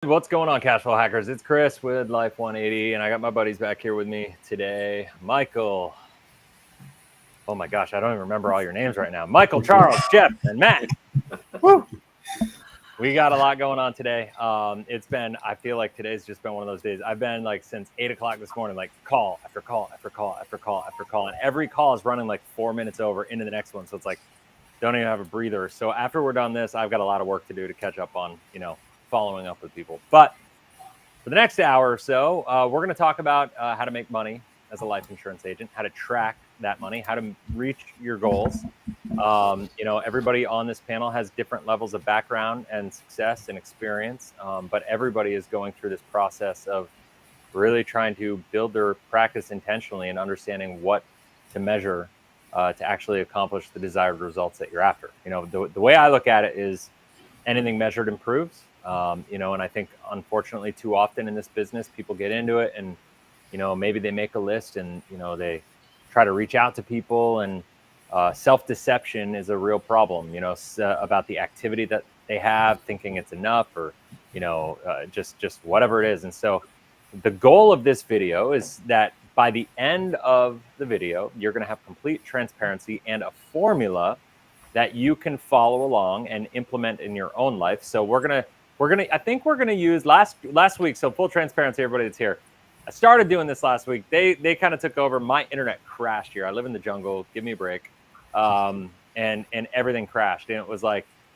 What's going on, Cashflow Hackers? It's Chris with Life 180, and I got my buddies back here with me today. Michael. Oh my gosh, I don't even remember all your names right now. Michael, Charles, Jeff, and Matt. Woo! We got a lot going on today. I feel like today's just been one of those days. I've been like since 8 o'clock this morning, like call after call after call after call after call. And every call is running like 4 minutes over into the next one. So it's like, don't even have a breather. So after we're done this, I've got a lot of work to do to catch up on, following up with people. But for the next hour or so, we're going to talk about how to make money as a life insurance agent, how to track that money, how to reach your goals. Everybody on this panel has different levels of background and success and experience, but everybody is going through this process of really trying to build their practice intentionally and understanding what to measure to actually accomplish the desired results that you're after. The way I look at it is anything measured improves. And I think unfortunately too often in this business, people get into it and, maybe they make a list and, they try to reach out to people, and self-deception is a real problem, about the activity that they have, thinking it's enough, or, just whatever it is. And so the goal of this video is that by the end of the video, you're going to have complete transparency and a formula that you can follow along and implement in your own life. So I think we're gonna use last week. So full transparency, everybody that's here. I started doing this last week. They kind of took over. My internet crashed here. I live in the jungle. Give me a break. And everything crashed, and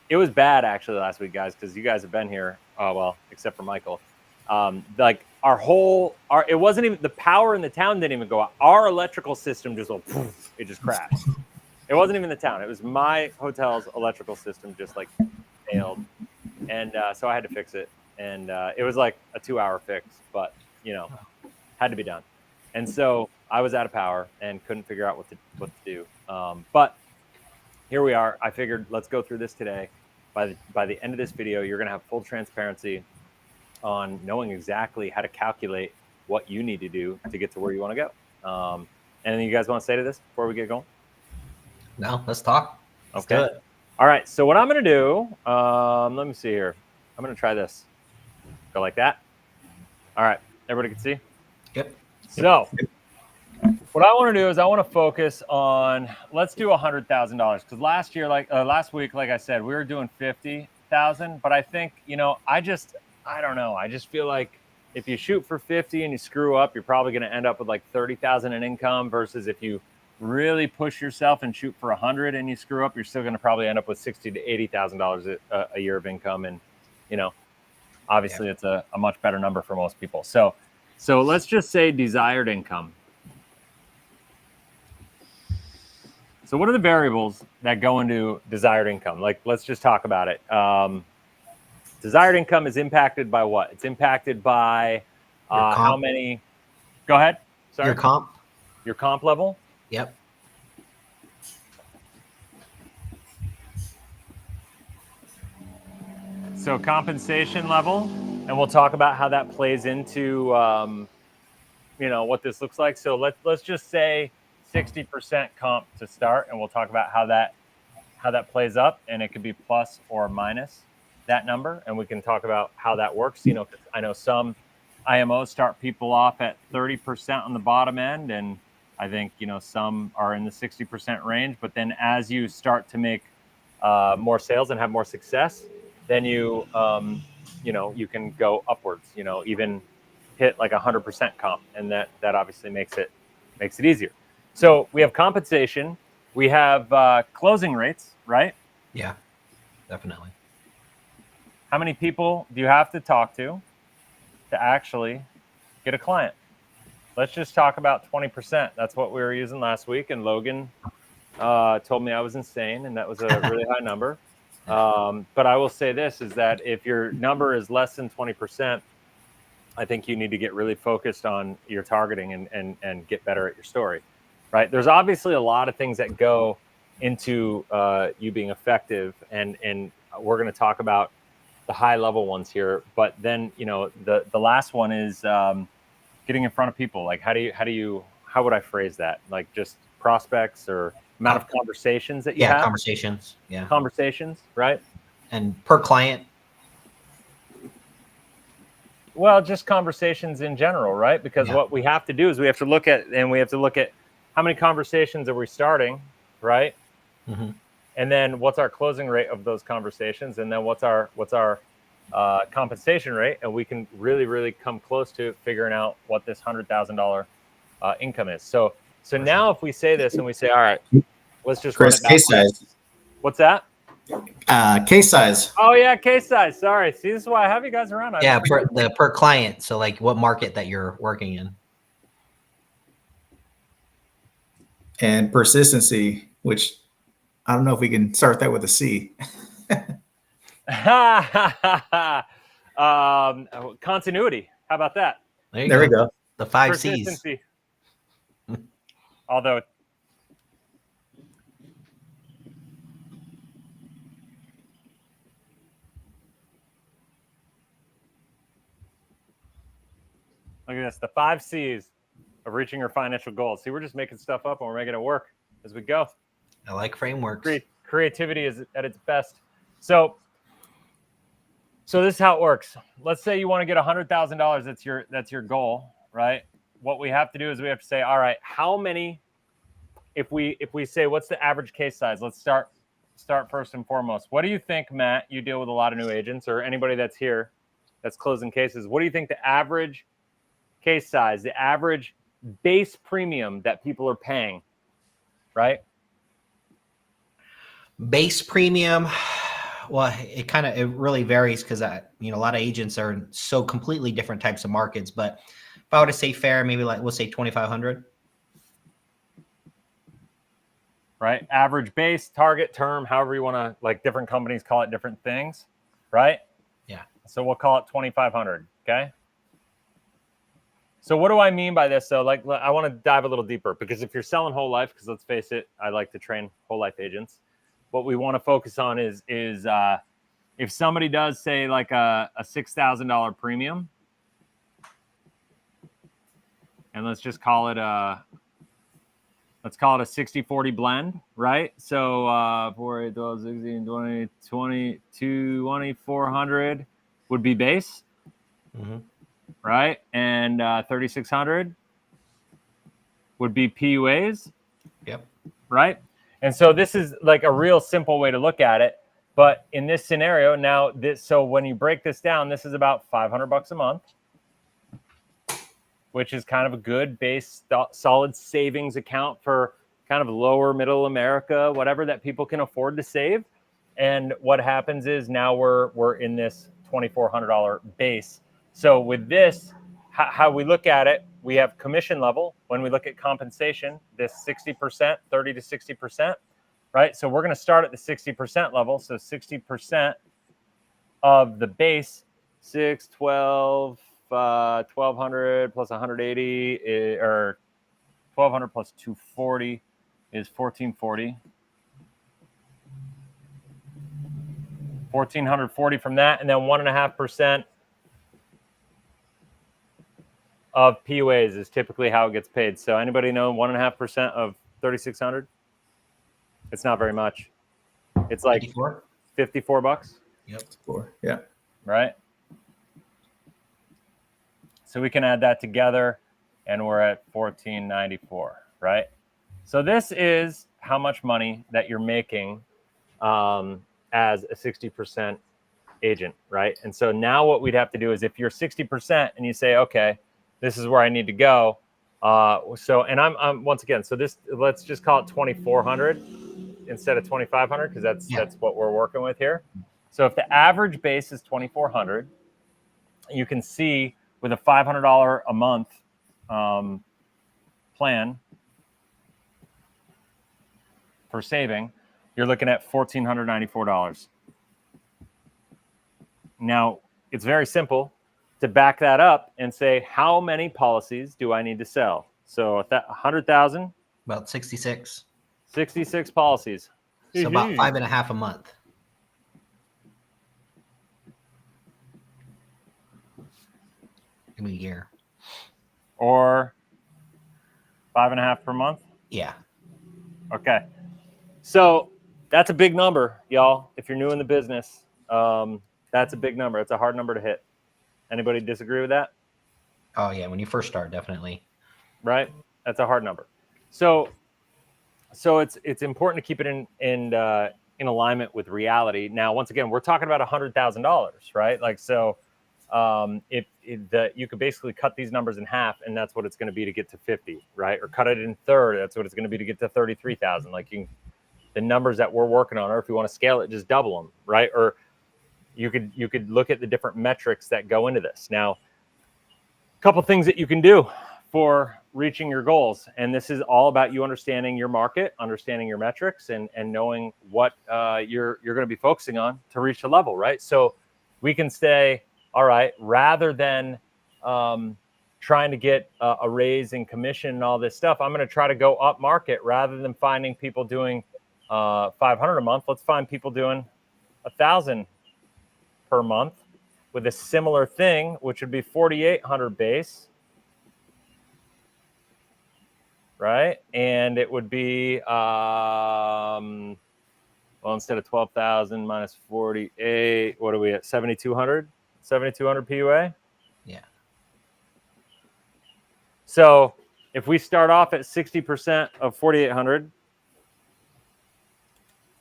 it was bad actually last week, guys, because you guys have been here. Well, except for Michael. It wasn't even the power in the town didn't even go out. Our electrical system just it just crashed. It wasn't even the town. It was my hotel's electrical system just like failed. And so I had to fix it. And it was like a 2-hour fix, but, had to be done. And so I was out of power and couldn't figure out what to do. But here we are. I figured let's go through this today. By the end of this video, you're going to have full transparency on knowing exactly how to calculate what you need to do to get to where you want to go. Anything you guys want to say to this before we get going? No, let's talk. Let's do it. All right. So what I'm going to do, let me see here. I'm going to try this. Go like that. All right. Everybody can see? Yep. So what I want to do is I want to focus on, let's do $100,000. Because last week, like I said, we were doing 50,000. But I think, I don't know. I just feel like if you shoot for 50 and you screw up, you're probably going to end up with like 30,000 in income, versus if you really push yourself and shoot for 100 and you screw up, you're still going to probably end up with $60,000 to $80,000 a year of income. And, obviously it's a much better number for most people. So let's just say desired income. So what are the variables that go into desired income? Like, let's just talk about it. Desired income is impacted by what? It's impacted by how many. Go ahead. Sorry. Your comp level. Yep. So compensation level, and we'll talk about how that plays into, what this looks like. So let's just say 60% comp to start, and we'll talk about how that plays up, and it could be plus or minus that number, and we can talk about how that works. I know some IMOs start people off at 30% on the bottom end, and I think, some are in the 60% range, but then as you start to make more sales and have more success, then you can go upwards, even hit like 100% comp. And that obviously makes it easier. So we have compensation, we have closing rates, right? Yeah, definitely. How many people do you have to talk to actually get a client? Let's just talk about 20%. That's what we were using last week. And Logan told me I was insane, and that was a really high number. But I will say this, is that if your number is less than 20%, I think you need to get really focused on your targeting and get better at your story, right? There's obviously a lot of things that go into you being effective, and we're going to talk about the high level ones here. But then, the last one is getting in front of people. Like, how would I phrase that? Like, just prospects or amount of conversations that you have? Conversations. Yeah. Conversations, right? And per client. Well, just conversations in general, right? Because Yeah. what we have to do is we have to look at how many conversations are we starting, right? Mm-hmm. And then what's our closing rate of those conversations, and then what's our compensation rate, and we can really come close to figuring out what this $100,000 income is. So now if we say this and we say, all right, let's just run Chris, it back. case size. What's that? Case size. Oh yeah, case size. Sorry. See, this is why I have you guys around. Yeah, per client. So like what market that you're working in. And persistency, which I don't know if we can start that with a C. Continuity. How about that? There we go. The 5 C's. Persistency. Although look at this, the 5 C's of reaching your financial goals. See, we're just making stuff up and we're making it work as we go. I like frameworks. Creativity is at its best. So this is how it works. Let's say you want to get $100,000. That's your goal, right? What we have to do is we have to say, all right, how many? If we say what's the average case size? Let's start first and foremost. What do you think, Matt? You deal with a lot of new agents, or anybody that's here that's closing cases. What do you think the average case size, the average base premium that people are paying, right? Base premium, well, it really varies because a lot of agents are in so completely different types of markets. But if I were to say fair, maybe we'll say 2,500. Right? Average base, target, term, however you want to, like different companies call it different things, right? Yeah. So we'll call it 2,500. Okay. So what do I mean by this? So like, I want to dive a little deeper, because if you're selling whole life, because let's face it, I like to train whole life agents. What we want to focus on is if somebody does say like a $6,000 premium, and let's call it a 60-40 blend, right? So 4, 8, 12, 16, 20, 20, 2,400 would be base, right? And 3,600 would be PUAs. Yep. Right? And so this is like a real simple way to look at it. But in this scenario, now so when you break this down, this is about $500 a month, which is kind of a good base, solid savings account for kind of lower middle America, whatever that people can afford to save. And what happens is now we're in this $2,400 base. So with this, how we look at it, we have commission level. When we look at compensation, this 60%, 30 to 60%, right? So we're going to start at the 60% level. So 60% of the base, 6, 12, 1,200 plus 180, or 1,200 plus 240 is 1,440. 1,440 from that, and then 1.5% of PUAs is typically how it gets paid. So anybody know 1.5% of 3,600? It's not very much. It's like 54 bucks. Yep. Yeah. Right. So we can add that together, and we're at 1,494. Right. So this is how much money that you're making as a 60% agent. Right. And so now what we'd have to do is, if you're 60% and you say, okay, this is where I need to go. And I'm once again, so this, let's just call it 2,400 instead of 2,500, because that's what we're working with here. So if the average base is 2,400, you can see with a $500 a month plan for saving, you're looking at $1,494. Now, it's very simple to back that up and say, how many policies do I need to sell? So if that 100,000, about 66 policies. So about 5.5 a month. In a year. Or 5.5 per month. Yeah. Okay. So that's a big number, y'all. If you're new in the business, that's a big number. It's a hard number to hit. Anybody disagree with that? Oh yeah, when you first start, definitely. Right? That's a hard number. So it's important to keep it in alignment with reality. Now, once again, we're talking about $100,000, right? Like, so if you could basically cut these numbers in half, and that's what it's going to be to get to 50, right? Or cut it in third, that's what it's going to be to get to 33,000. Like, the numbers that we're working on, or if you want to scale it, just double them, right? Or you could look at the different metrics that go into this. Now, a couple things that you can do for reaching your goals, and this is all about you understanding your market, understanding your metrics, and knowing what you're going to be focusing on to reach the level, right? So we can say, all right, rather than trying to get a raise in commission and all this stuff, I'm going to try to go up market rather than finding people doing 500 a month. Let's find people doing 1,000 per month with a similar thing, which would be 4,800 base, right? And it would be, well, instead of 12,000 minus 48, what are we at? 7,200? 7,200 PUA? Yeah. So if we start off at 60% of 4,800,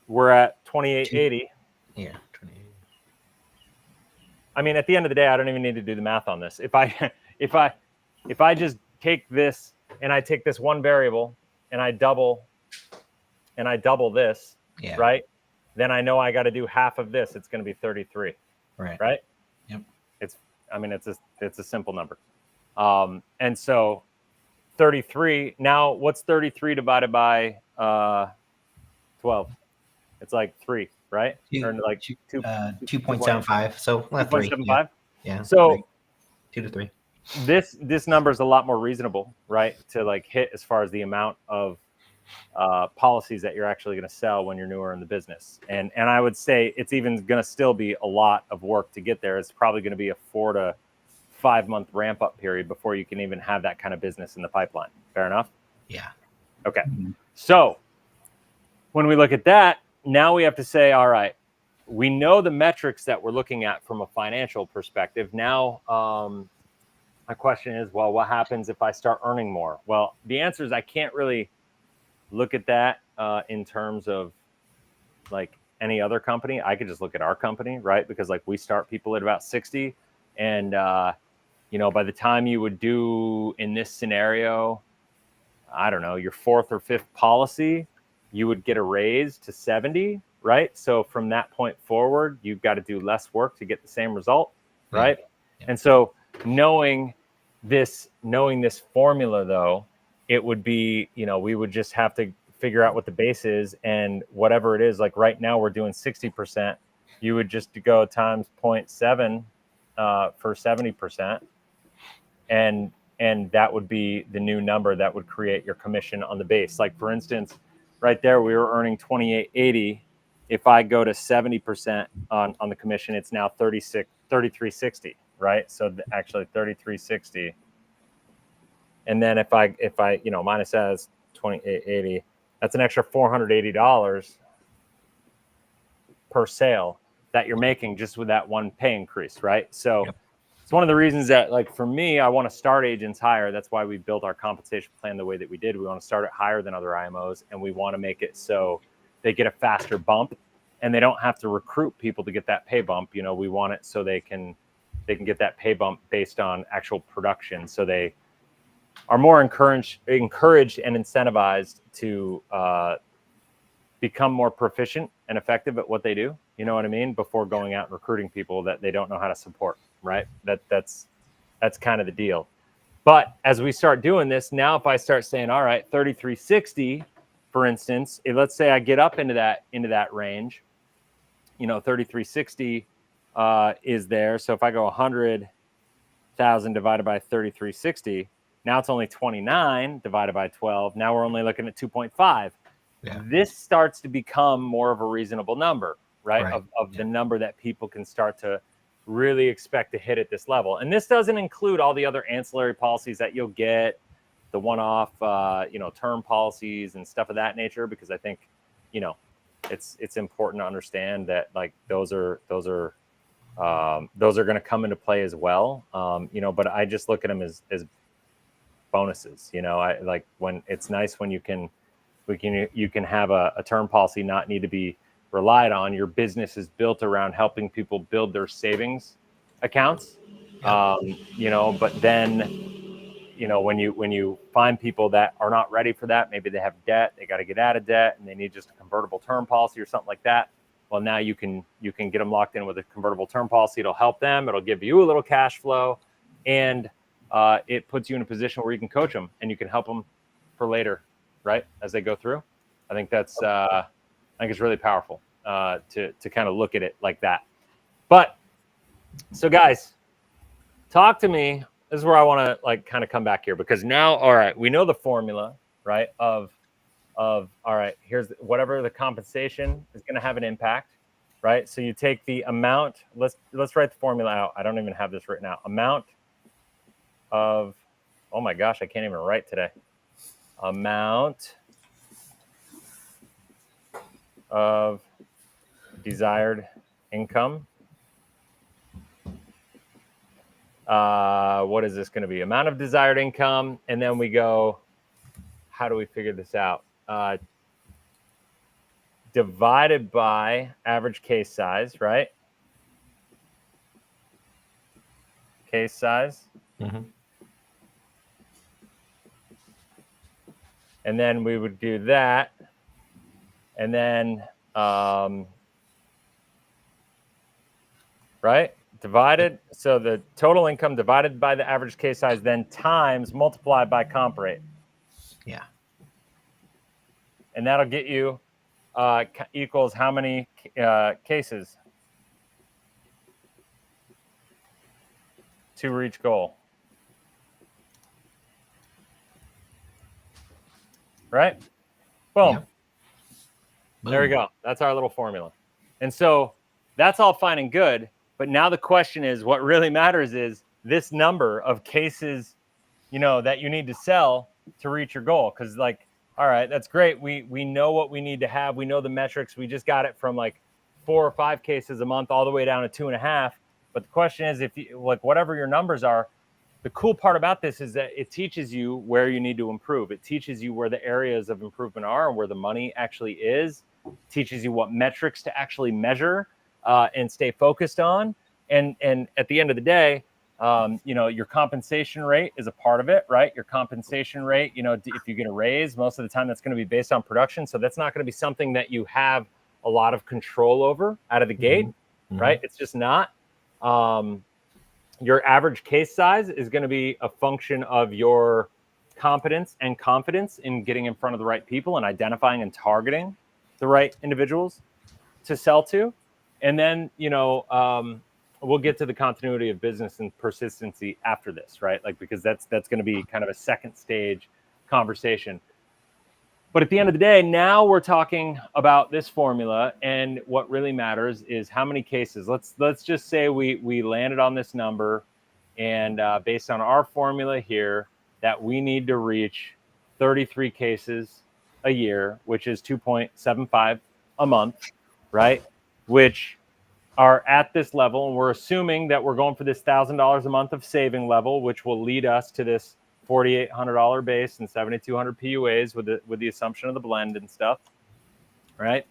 we're at 2,880. Yeah. I mean, at the end of the day, I don't even need to do the math on this. If I just take this and I take this one variable and I double this, Yeah. right? Then I know I got to do half of this. It's going to be 33, Right. right? Yep. It's a simple number. And so 33, now what's 33 divided by 12? It's like 3, right? Or like 2.75. So 3. 2.75. Yeah. So 2 to 3. this number is a lot more reasonable, right? To like hit as far as the amount of policies that you're actually going to sell when you're newer in the business. And I would say it's even going to still be a lot of work to get there. It's probably going to be a 4 to 5 month ramp up period before you can even have that kind of business in the pipeline. Fair enough? Yeah. Okay. So when we look at that, now we have to say, all right, we know the metrics that we're looking at from a financial perspective. Now, my question is, well, what happens if I start earning more? Well, the answer is I can't really look at that in terms of like any other company. I could just look at our company, right? Because like we start people at about 60, and by the time you would do in this scenario, I don't know, your 4th or 5th policy, you would get a raise to 70, right? So from that point forward, you've got to do less work to get the same result, right? Yeah. And so knowing this formula, though, it would be, we would just have to figure out what the base is, and whatever it is, like right now we're doing 60%, you would just go times 0.7 for 70%. And that would be the new number that would create your commission on the base. Like for instance, right there, we were earning 2,880. If I go to 70% on the commission, it's now 3,360, right? So actually 3,360. And then if I minus that is 2,880, that's an extra $480 per sale that you're making just with that one pay increase, right? So yep. It's one of the reasons that, like, for me, I want to start agents higher. That's why we built our compensation plan the way that we did. We want to start it higher than other IMOs, and we want to make it so they get a faster bump, and they don't have to recruit people to get that pay bump. We want it so they can get that pay bump based on actual production. So they are more encouraged and incentivized to become more proficient and effective at what they do. You know what I mean? Before going out and recruiting people that they don't know how to support. Right. That's kind of the deal. But as we start doing this now, if I start saying, all right, 3,360, for instance, let's say I get up into that range, 3,360 is there. So if I go 100,000 divided by 3,360, now it's only 29 divided by 12. Now we're only looking at 2.5. Yeah. This starts to become more of a reasonable number, right? Of the number that people can start to really expect to hit at this level. And this doesn't include all the other ancillary policies that you'll get, the one-off, term policies and stuff of that nature, because I think, it's important to understand that like those are Those are going to come into play as well. But I just look at them as bonuses. I like when it's nice when you can have a term policy not need to be relied on. Your business is built around helping people build their savings accounts. But then, when you find people that are not ready for that, maybe they have debt, they got to get out of debt, and they need just a convertible term policy or something like that. Well, now you can get them locked in with a convertible term policy. It'll help them. It'll give you a little cash flow, and it puts you in a position where you can coach them and you can help them for later, right, as they go through. I think that's I think it's really powerful to kind of look at it like that. But so guys, talk to me. This is where I want to kind of come back here, because now, all right, we know the formula, right, of all right, here's whatever the compensation is going to have an impact, right? So you take the amount, let's write the formula out. I don't even have this written out. Amount of, oh my gosh, I can't even write today. Amount of desired income. What is this going to be? Amount of desired income. And then we go, how do we figure this out? Divided by average case size, right? Case size. Mm-hmm. And then we would do that. And then, right? Divided. So the total income divided by the average case size, then times multiplied by comp rate. Yeah. And that'll get you equals how many cases to reach goal. Right? Boom. Yeah. There we go. That's our little formula. And so that's all fine and good. But now the question is, what really matters is this number of cases, that you need to sell to reach your goal. Because all right, that's great. We know what we need to have. We know the metrics. We just got it from 4 or 5 cases a month all the way down to 2.5. But the question is, if you whatever your numbers are, the cool part about this is that it teaches you where you need to improve. It teaches you where the areas of improvement are and where the money actually is. It teaches you what metrics to actually measure and stay focused on. And at the end of the day, your compensation rate is a part of it, right? Your compensation rate, if you get a raise, most of the time that's going to be based on production. So that's not going to be something that you have a lot of control over out of the gate, right? It's just not. Your average case size is going to be a function of your competence and confidence in getting in front of the right people and identifying and targeting the right individuals to sell to. And then, we'll get to the continuity of business and persistency after this, right? Because that's going to be kind of a second stage conversation. But at the end of the day, now we're talking about this formula, and what really matters is how many cases. Let's just say we landed on this number, and based on our formula here, that we need to reach 33 cases a year, which is 2.75 a month, right? Which are at this level, and we're assuming that we're going for this $1,000 a month of saving level, which will lead us to this $4,800 base and 7,200 PUAs with the assumption of the blend and stuff, right?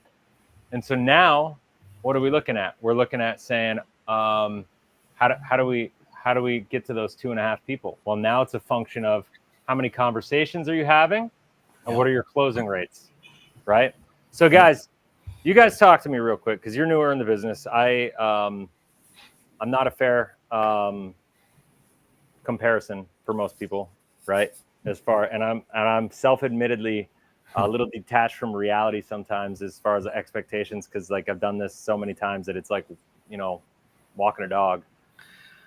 And so now, what are we looking at? We're looking at saying, how do we get to those 2.5 people? Well, now it's a function of how many conversations are you having, and what are your closing rates, right? So, guys, you guys talk to me real quick because you're newer in the business. I'm not a fair comparison for most people, right? And I'm self-admittedly a little detached from reality sometimes as far as expectations, because I've done this so many times that it's walking a dog,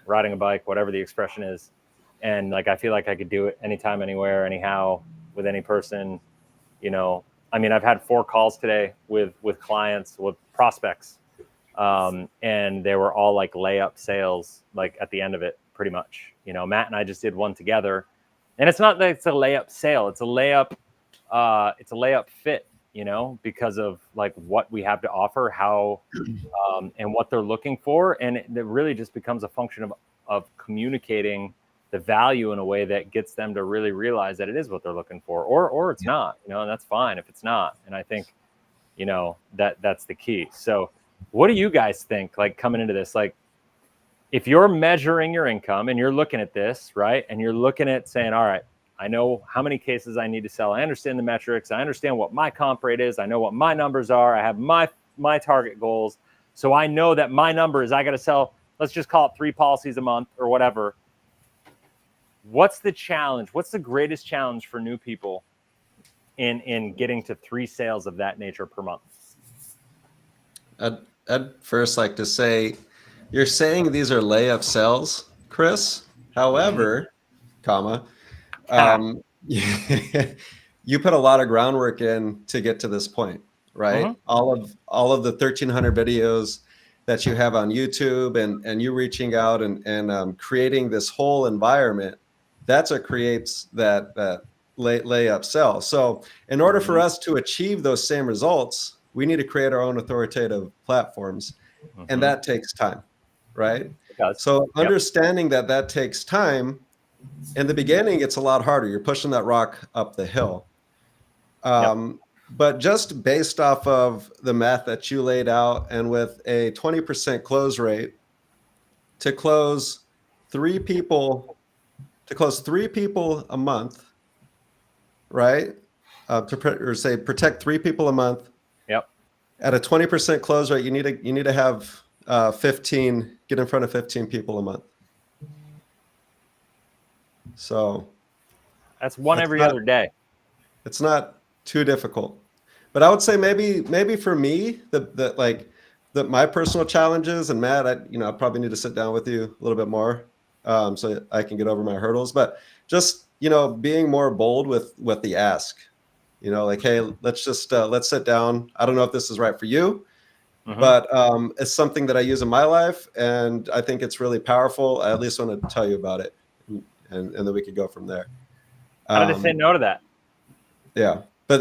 riding a bike, whatever the expression is, and I feel like I could do it anytime, anywhere, anyhow, with any person, I've had 4 calls today with clients, with prospects, and they were all layup sales, at the end of it, pretty much. Matt and I just did one together, and it's not that it's a layup sale; it's a layup fit. because of like what we have to offer, how, and what they're looking for. And it really just becomes a function of communicating the value in a way that gets them to really realize that it is what they're looking for, or it's not, and that's fine if it's not. And I think, that's the key. So what do you guys think, like coming into this, like if you're measuring your income and you're looking at this, right? And you're looking at saying, all right, I know how many cases I need to sell. I understand the metrics. I understand what my comp rate is. I know what my numbers are. I have my target goals. So I know that my number is I got to sell, let's just call it 3 policies a month or whatever. What's the challenge? What's the greatest challenge for new people in getting to 3 sales of that nature per month? I'd first like to say, you're saying these are layup sales, Chris. However, you put a lot of groundwork in to get to this point, right? All of the 1,300 videos that you have on YouTube and you reaching out and creating this whole environment, that's what creates that layup sell. So in order for us to achieve those same results, we need to create our own authoritative platforms, and that takes time, right? So understanding that takes time. In the beginning, it's a lot harder. You're pushing that rock up the hill. But just based off of the math that you laid out, and with a 20% close rate, to close 3 people a month, right? Protect 3 people a month. Yep. At a 20% close rate, you need to have 15, get in front of 15 people a month. So that's one every other day. It's not too difficult, but I would say maybe for me, my personal challenges, and Matt, I probably need to sit down with you a little bit more, so I can get over my hurdles, but just, being more bold with the ask, like, hey, let's sit down. I don't know if this is right for you, but it's something that I use in my life, and I think it's really powerful. I at least want to tell you about it. And then we could go from there. How did they say no to that? Yeah, but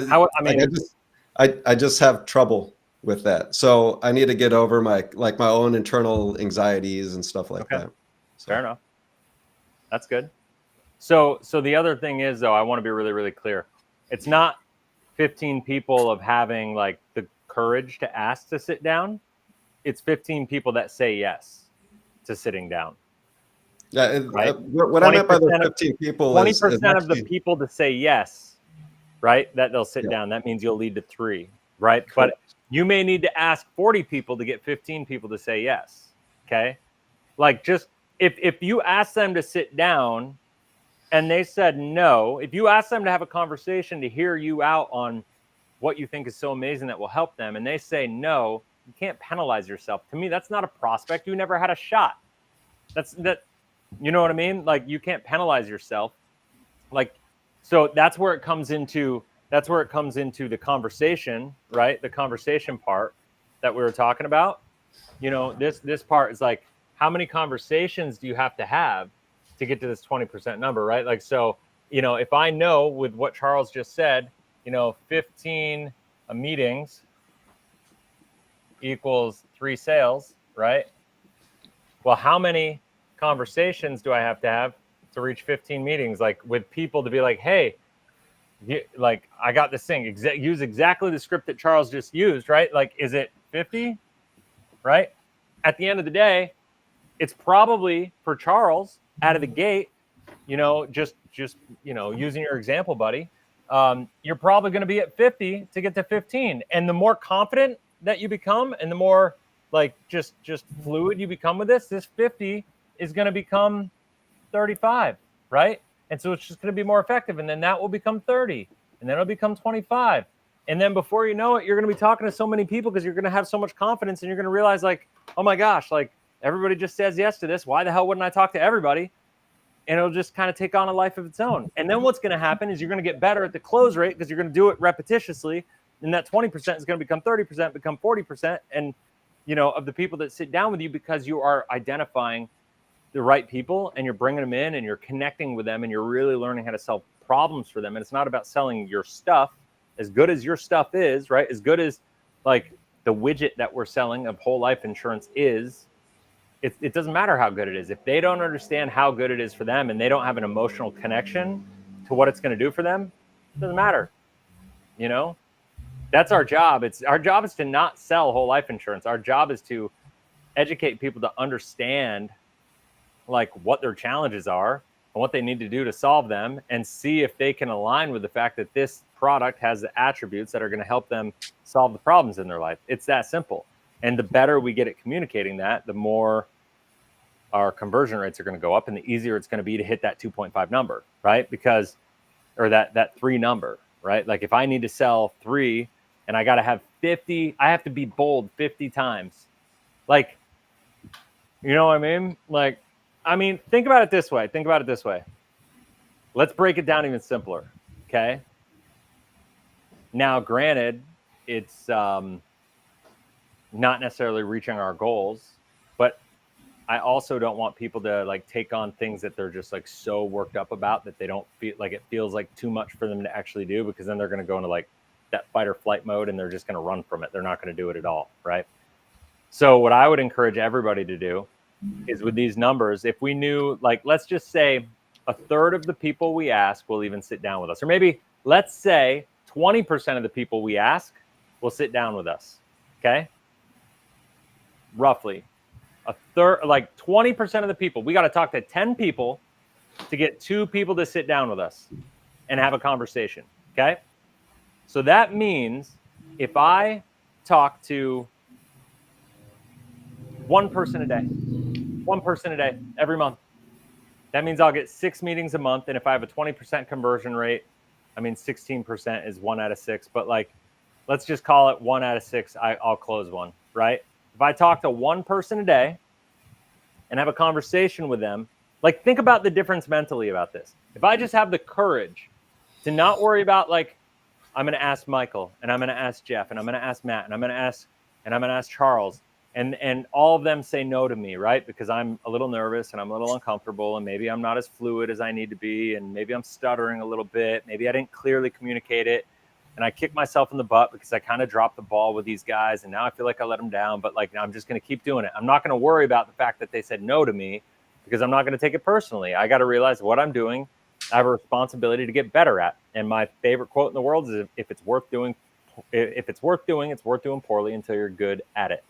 I just have trouble with that. So I need to get over my own internal anxieties and stuff like that. So. Fair enough. That's good. So the other thing is, though, I want to be really, really clear. It's not 15 people of having like the courage to ask to sit down. It's 15 people that say yes to sitting down. Yeah, right? What I meant by the 15 people 20% of the people to say yes, right? That they'll sit down. That means you'll lead to 3, right? Correct. But you may need to ask 40 people to get 15 people to say yes. Okay. Like, just if you ask them to sit down and they said no, if you ask them to have a conversation to hear you out on what you think is so amazing that will help them, and they say no, you can't penalize yourself. To me, that's not a prospect. You never had a shot. You know what I mean? Like, you can't penalize yourself. Like, so that's where it comes into the conversation, right? The conversation part that we were talking about. This part is like, how many conversations do you have to get to this 20% number, right? Like, so, if I know with what Charles just said, 15 meetings equals 3 sales, right? Well, how many conversations do I have to reach 15 meetings, like with people to be like, hey, like, I got this thing, use exactly the script that Charles just used, right? Like, is it 50, right? At the end of the day, it's probably for Charles out of the gate, just using your example, buddy, you're probably going to be at 50 to get to 15. And the more confident that you become, and the more like just fluid you become with this 50 is going to become 35, right? And so it's just going to be more effective. And then that will become 30, and then it'll become 25. And then before you know it, you're going to be talking to so many people because you're going to have so much confidence, and you're going to realize, like, oh my gosh, like, everybody just says yes to this. Why the hell wouldn't I talk to everybody? And it'll just kind of take on a life of its own. And then what's going to happen is you're going to get better at the close rate because you're going to do it repetitiously. And that 20% is going to become 30%, become 40%. And, of the people that sit down with you, because you are identifying the right people and you're bringing them in and you're connecting with them and you're really learning how to solve problems for them. And it's not about selling your stuff. as good as your stuff is, right? As good as like the widget that we're selling of whole life insurance is, it doesn't matter how good it is. If they don't understand how good it is for them and they don't have an emotional connection to what it's going to do for them, it doesn't matter. You know, that's our job. Our job is to not sell whole life insurance. Our job is to educate people to understand like what their challenges are and what they need to do to solve them, and see if they can align with the fact that this product has the attributes that are going to help them solve the problems in their life. It's that simple. And the better we get at communicating that, the more our conversion rates are going to go up and the easier it's going to be to hit that 2.5 number, right? Because, or that 3 number, right? Like if I need to sell 3 and I got to have 50, I have to be bold 50 times. Like, you know what I mean? Like, I mean, think about it this way. Let's break it down even simpler. Okay. Now, granted, it's not necessarily reaching our goals, but I also don't want people to like take on things that they're just like so worked up about that they don't feel like, it feels like too much for them to actually do, because then they're going to go into like that fight or flight mode and they're just going to run from it. They're not going to do it at all. Right. So what I would encourage everybody to do is with these numbers, if we knew, like, let's just say 1/3 of the people we ask will even sit down with us, or maybe let's say 20% of the people we ask will sit down with us. Okay. Roughly 1/3, like 20% of the people, we got to talk to 10 people to get 2 people to sit down with us and have a conversation. Okay. So that means if I talk to one person a day every month, that means I'll get 6 meetings a month. And if I have a 20% conversion rate, I mean, 16% is 1 out of 6, but like, let's just call it 1 out of 6. I'll close one, right? If I talk to one person a day and have a conversation with them, like, think about the difference mentally about this. If I just have the courage to not worry about, like, I'm going to ask Michael and I'm going to ask Jeff and I'm going to ask Matt and I'm going to ask Charles, and all of them say no to me, right? Because I'm a little nervous and I'm a little uncomfortable and maybe I'm not as fluid as I need to be, and maybe I'm stuttering a little bit. Maybe I didn't clearly communicate it, and I kick myself in the butt because I kind of dropped the ball with these guys, and now I feel like I let them down, but like, I'm just going to keep doing it. I'm not going to worry about the fact that they said no to me, because I'm not going to take it personally. I got to realize what I'm doing, I have a responsibility to get better at. And my favorite quote in the world is, if it's worth doing, it's worth doing poorly until you're good at it.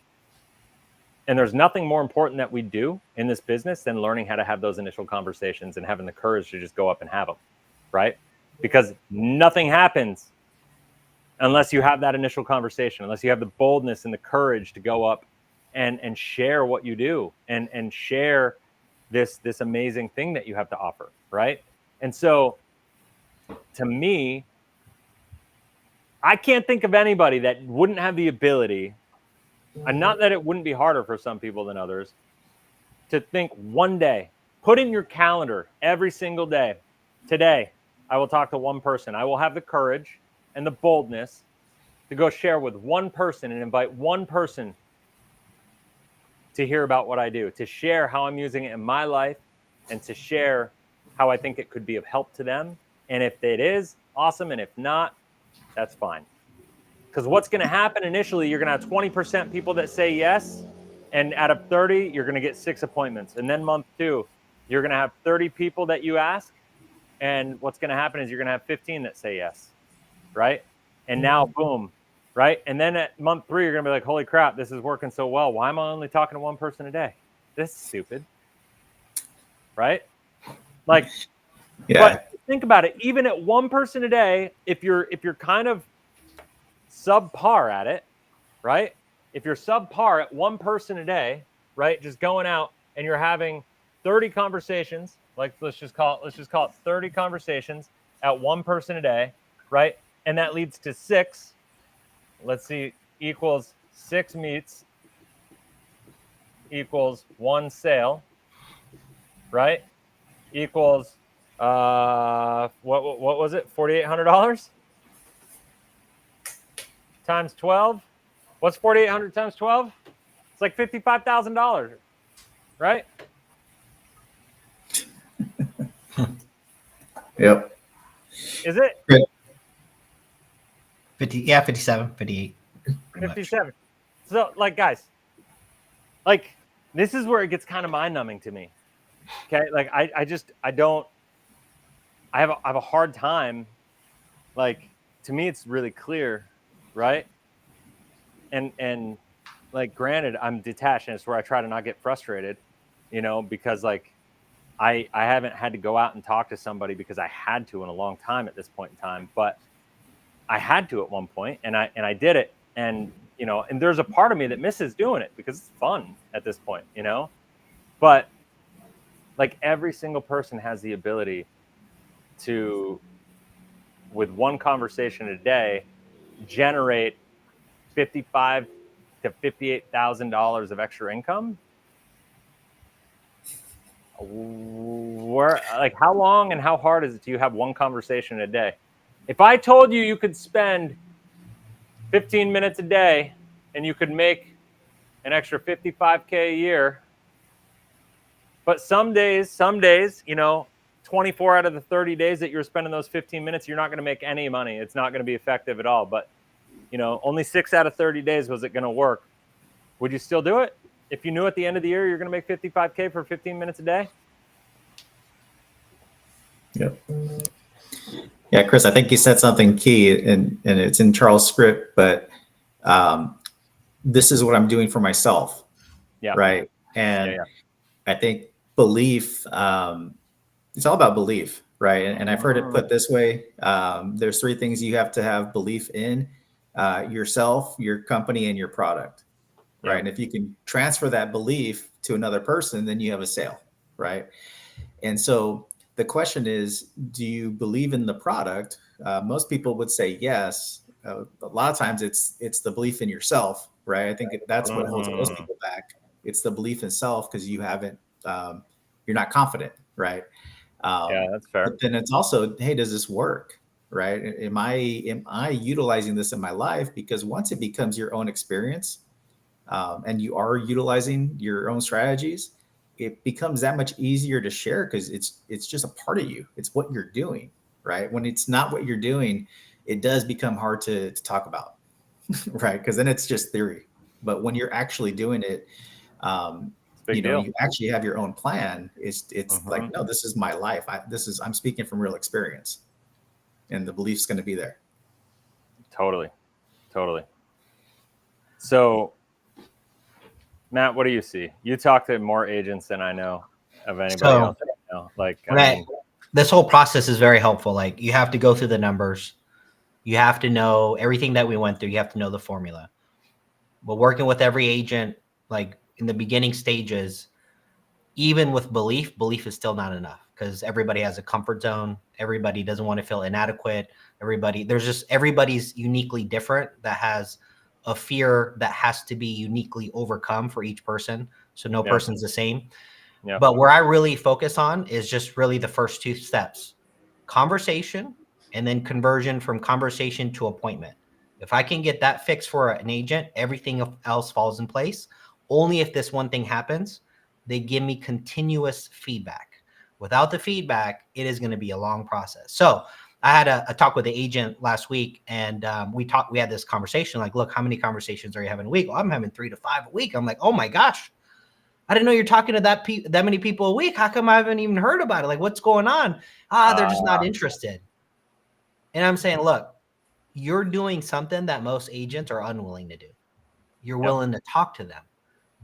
And there's nothing more important that we do in this business than learning how to have those initial conversations and having the courage to just go up and have them, right? Because nothing happens unless you have that initial conversation, unless you have the boldness and the courage to go up and share what you do and share this amazing thing that you have to offer, right? And so, to me, I can't think of anybody that wouldn't have the ability, and not that it wouldn't be harder for some people than others, to think one day, put in your calendar every single day, today, I will talk to one person. I will have the courage and the boldness to go share with one person and invite one person to hear about what I do, to share how I'm using it in my life, and to share how I think it could be of help to them. And if it is, awesome. And if not, that's fine. Because what's going to happen initially, you're going to have 20% people that say yes. And out of 30, you're going to get 6 appointments. And then month 2, you're going to have 30 people that you ask. And what's going to happen is you're going to have 15 that say yes. Right? And now, boom. Right? And then at month 3, you're going to be like, holy crap, this is working so well. Why am I only talking to one person a day? This is stupid. Right? Like, Yeah. But think about it. Even at one person a day, if you're kind of subpar at it, right? If you're subpar at one person a day, right? Just going out and you're having 30 conversations, like let's just call it 30 conversations at one person a day, right? And that leads to 6. Let's see, equals 6 meets equals 1 sale, right? Equals what was it? $4,800 times 12. What's 4,800 times 12? It's like $55,000, right? Yep. Is it? Right. 57, 58. pretty much. 57. So, like, guys, like, this is where it gets kind of mind-numbing to me. Okay, like, I have a hard time. Like, to me, it's really clear, right? And like, granted, I'm detached, and it's where I try to not get frustrated, because like I haven't had to go out and talk to somebody because I had to in a long time at this point in time, but I had to at one point, and I did it, and and there's a part of me that misses doing it because it's fun at this point, but like, every single person has the ability to, with one conversation a day, generate $55,000 to $58,000 of extra income. Where, like, how long and how hard is it to have one conversation a day? If I told you you could spend 15 minutes a day and you could make an extra $55K a year, but some days, 24 out of the 30 days that you're spending those 15 minutes, you're not going to make any money. It's not going to be effective at all. But only 6 out of 30 days was it going to work. Would you still do it if you knew at the end of the year you're going to make 55K for 15 minutes a day? Yep. Yeah, Chris, I think you said something key, and it's in Charles' script, but this is what I'm doing for myself. Yeah. Right. And Yeah. I think belief, it's all about belief, right? And I've heard it put this way. There's 3 things you have to have belief in: yourself, your company, and your product. Yeah. Right. And if you can transfer that belief to another person, then you have a sale. Right. And so the question is, do you believe in the product? Most people would say yes. A lot of times it's the belief in yourself, right? I think that's what holds most people back. It's the belief in self, because you haven't, you're not confident, right? Yeah, that's fair. But then it's also, hey, does this work, right? Am I utilizing this in my life? Because once it becomes your own experience, and you are utilizing your own strategies, it becomes that much easier to share, because it's just a part of you. It's what you're doing, right? When it's not what you're doing, it does become hard to talk about, right? Because then it's just theory. But when you're actually doing it, you actually have your own plan. It's like, no, this is my life. I'm speaking from real experience, and the belief's going to be there. Totally. So, Matt, what do you see? You talk to more agents than I know of anybody else that I know. Like, this whole process is very helpful. Like, you have to go through the numbers. You have to know everything that we went through. You have to know the formula. But working with every agent, like in the beginning stages, even with belief is still not enough, because everybody has a comfort zone. Everybody doesn't want to feel inadequate. Everybody's uniquely different, that has a fear that has to be uniquely overcome for each person. So no person's the same. Yeah. But where I really focus on is just really the first 2 steps: conversation, and then conversion from conversation to appointment. If I can get that fixed for an agent, everything else falls in place. Only if this one thing happens, they give me continuous feedback. Without the feedback, it is going to be a long process. So I had a talk with the agent last week, and we had this conversation, like, look, how many conversations are you having a week? Well, I'm having 3 to 5 a week. I'm like, oh my gosh, I didn't know you're talking to that many people a week. How come I haven't even heard about it? Like, what's going on? They're just not interested. And I'm saying, look, you're doing something that most agents are unwilling to do. You're willing to talk to them,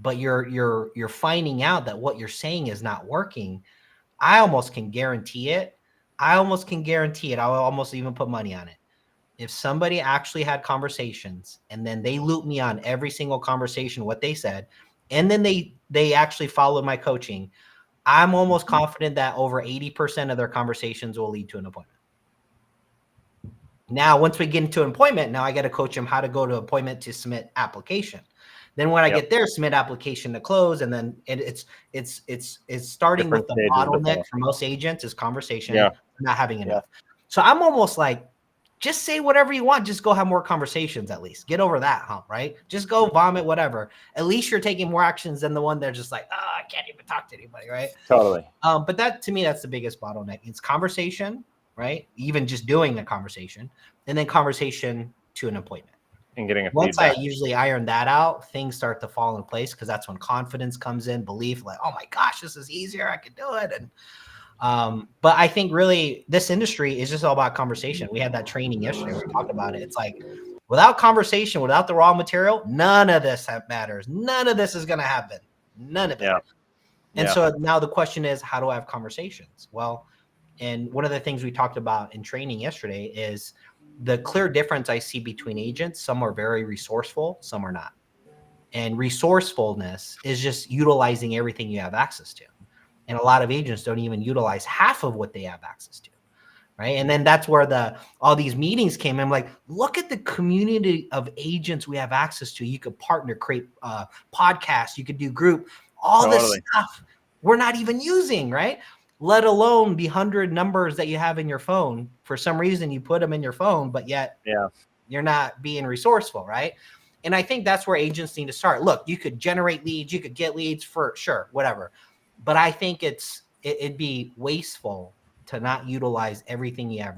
but you're finding out that what you're saying is not working. I almost can guarantee it. I will almost even put money on it. If somebody actually had conversations, and then they loop me on every single conversation, what they said, and then they actually followed my coaching, I'm almost confident that over 80% of their conversations will lead to an appointment. Now, once we get into an appointment, now I got to coach them how to go to appointment to submit application. Then when I get there, submit application to close, and then it's starting with the bottleneck for most agents is conversation, not having enough. So I'm almost like, just say whatever you want. Just go have more conversations. At least get over that hump, right? Just go vomit, whatever. At least you're taking more actions than the one they're just like, I can't even talk to anybody, right? Totally. But that, to me, that's the biggest bottleneck. It's conversation, right? Even just doing the conversation, and then conversation to an appointment. And getting a Once feedback. I usually iron that out, things start to fall in place because that's when confidence comes in, belief, like, oh my gosh, this is easier, I can do it. And but I think really this industry is just all about conversation. We had that training yesterday. We talked about it. It's like without conversation, without the raw material, none of this matters. None of this is going to happen. None of it. Yeah. And Yeah. so now the question is, how do I have conversations? Well, and one of the things we talked about in training yesterday is the clear difference I see between agents. Some are very resourceful, some are not. And resourcefulness is just utilizing everything you have access to. And a lot of agents don't even utilize half of what they have access to. Right. And then that's where all these meetings came in. Like, look at the community of agents we have access to. You could partner, create podcasts, you could do group, all this stuff we're not even using, right? Let alone the 100 numbers that you have in your phone. For some reason, you put them in your phone, but yet you're not being resourceful, right? And I think that's where agents need to start. Look, you could generate leads, you could get leads for sure, whatever. But I think it'd be wasteful to not utilize everything you have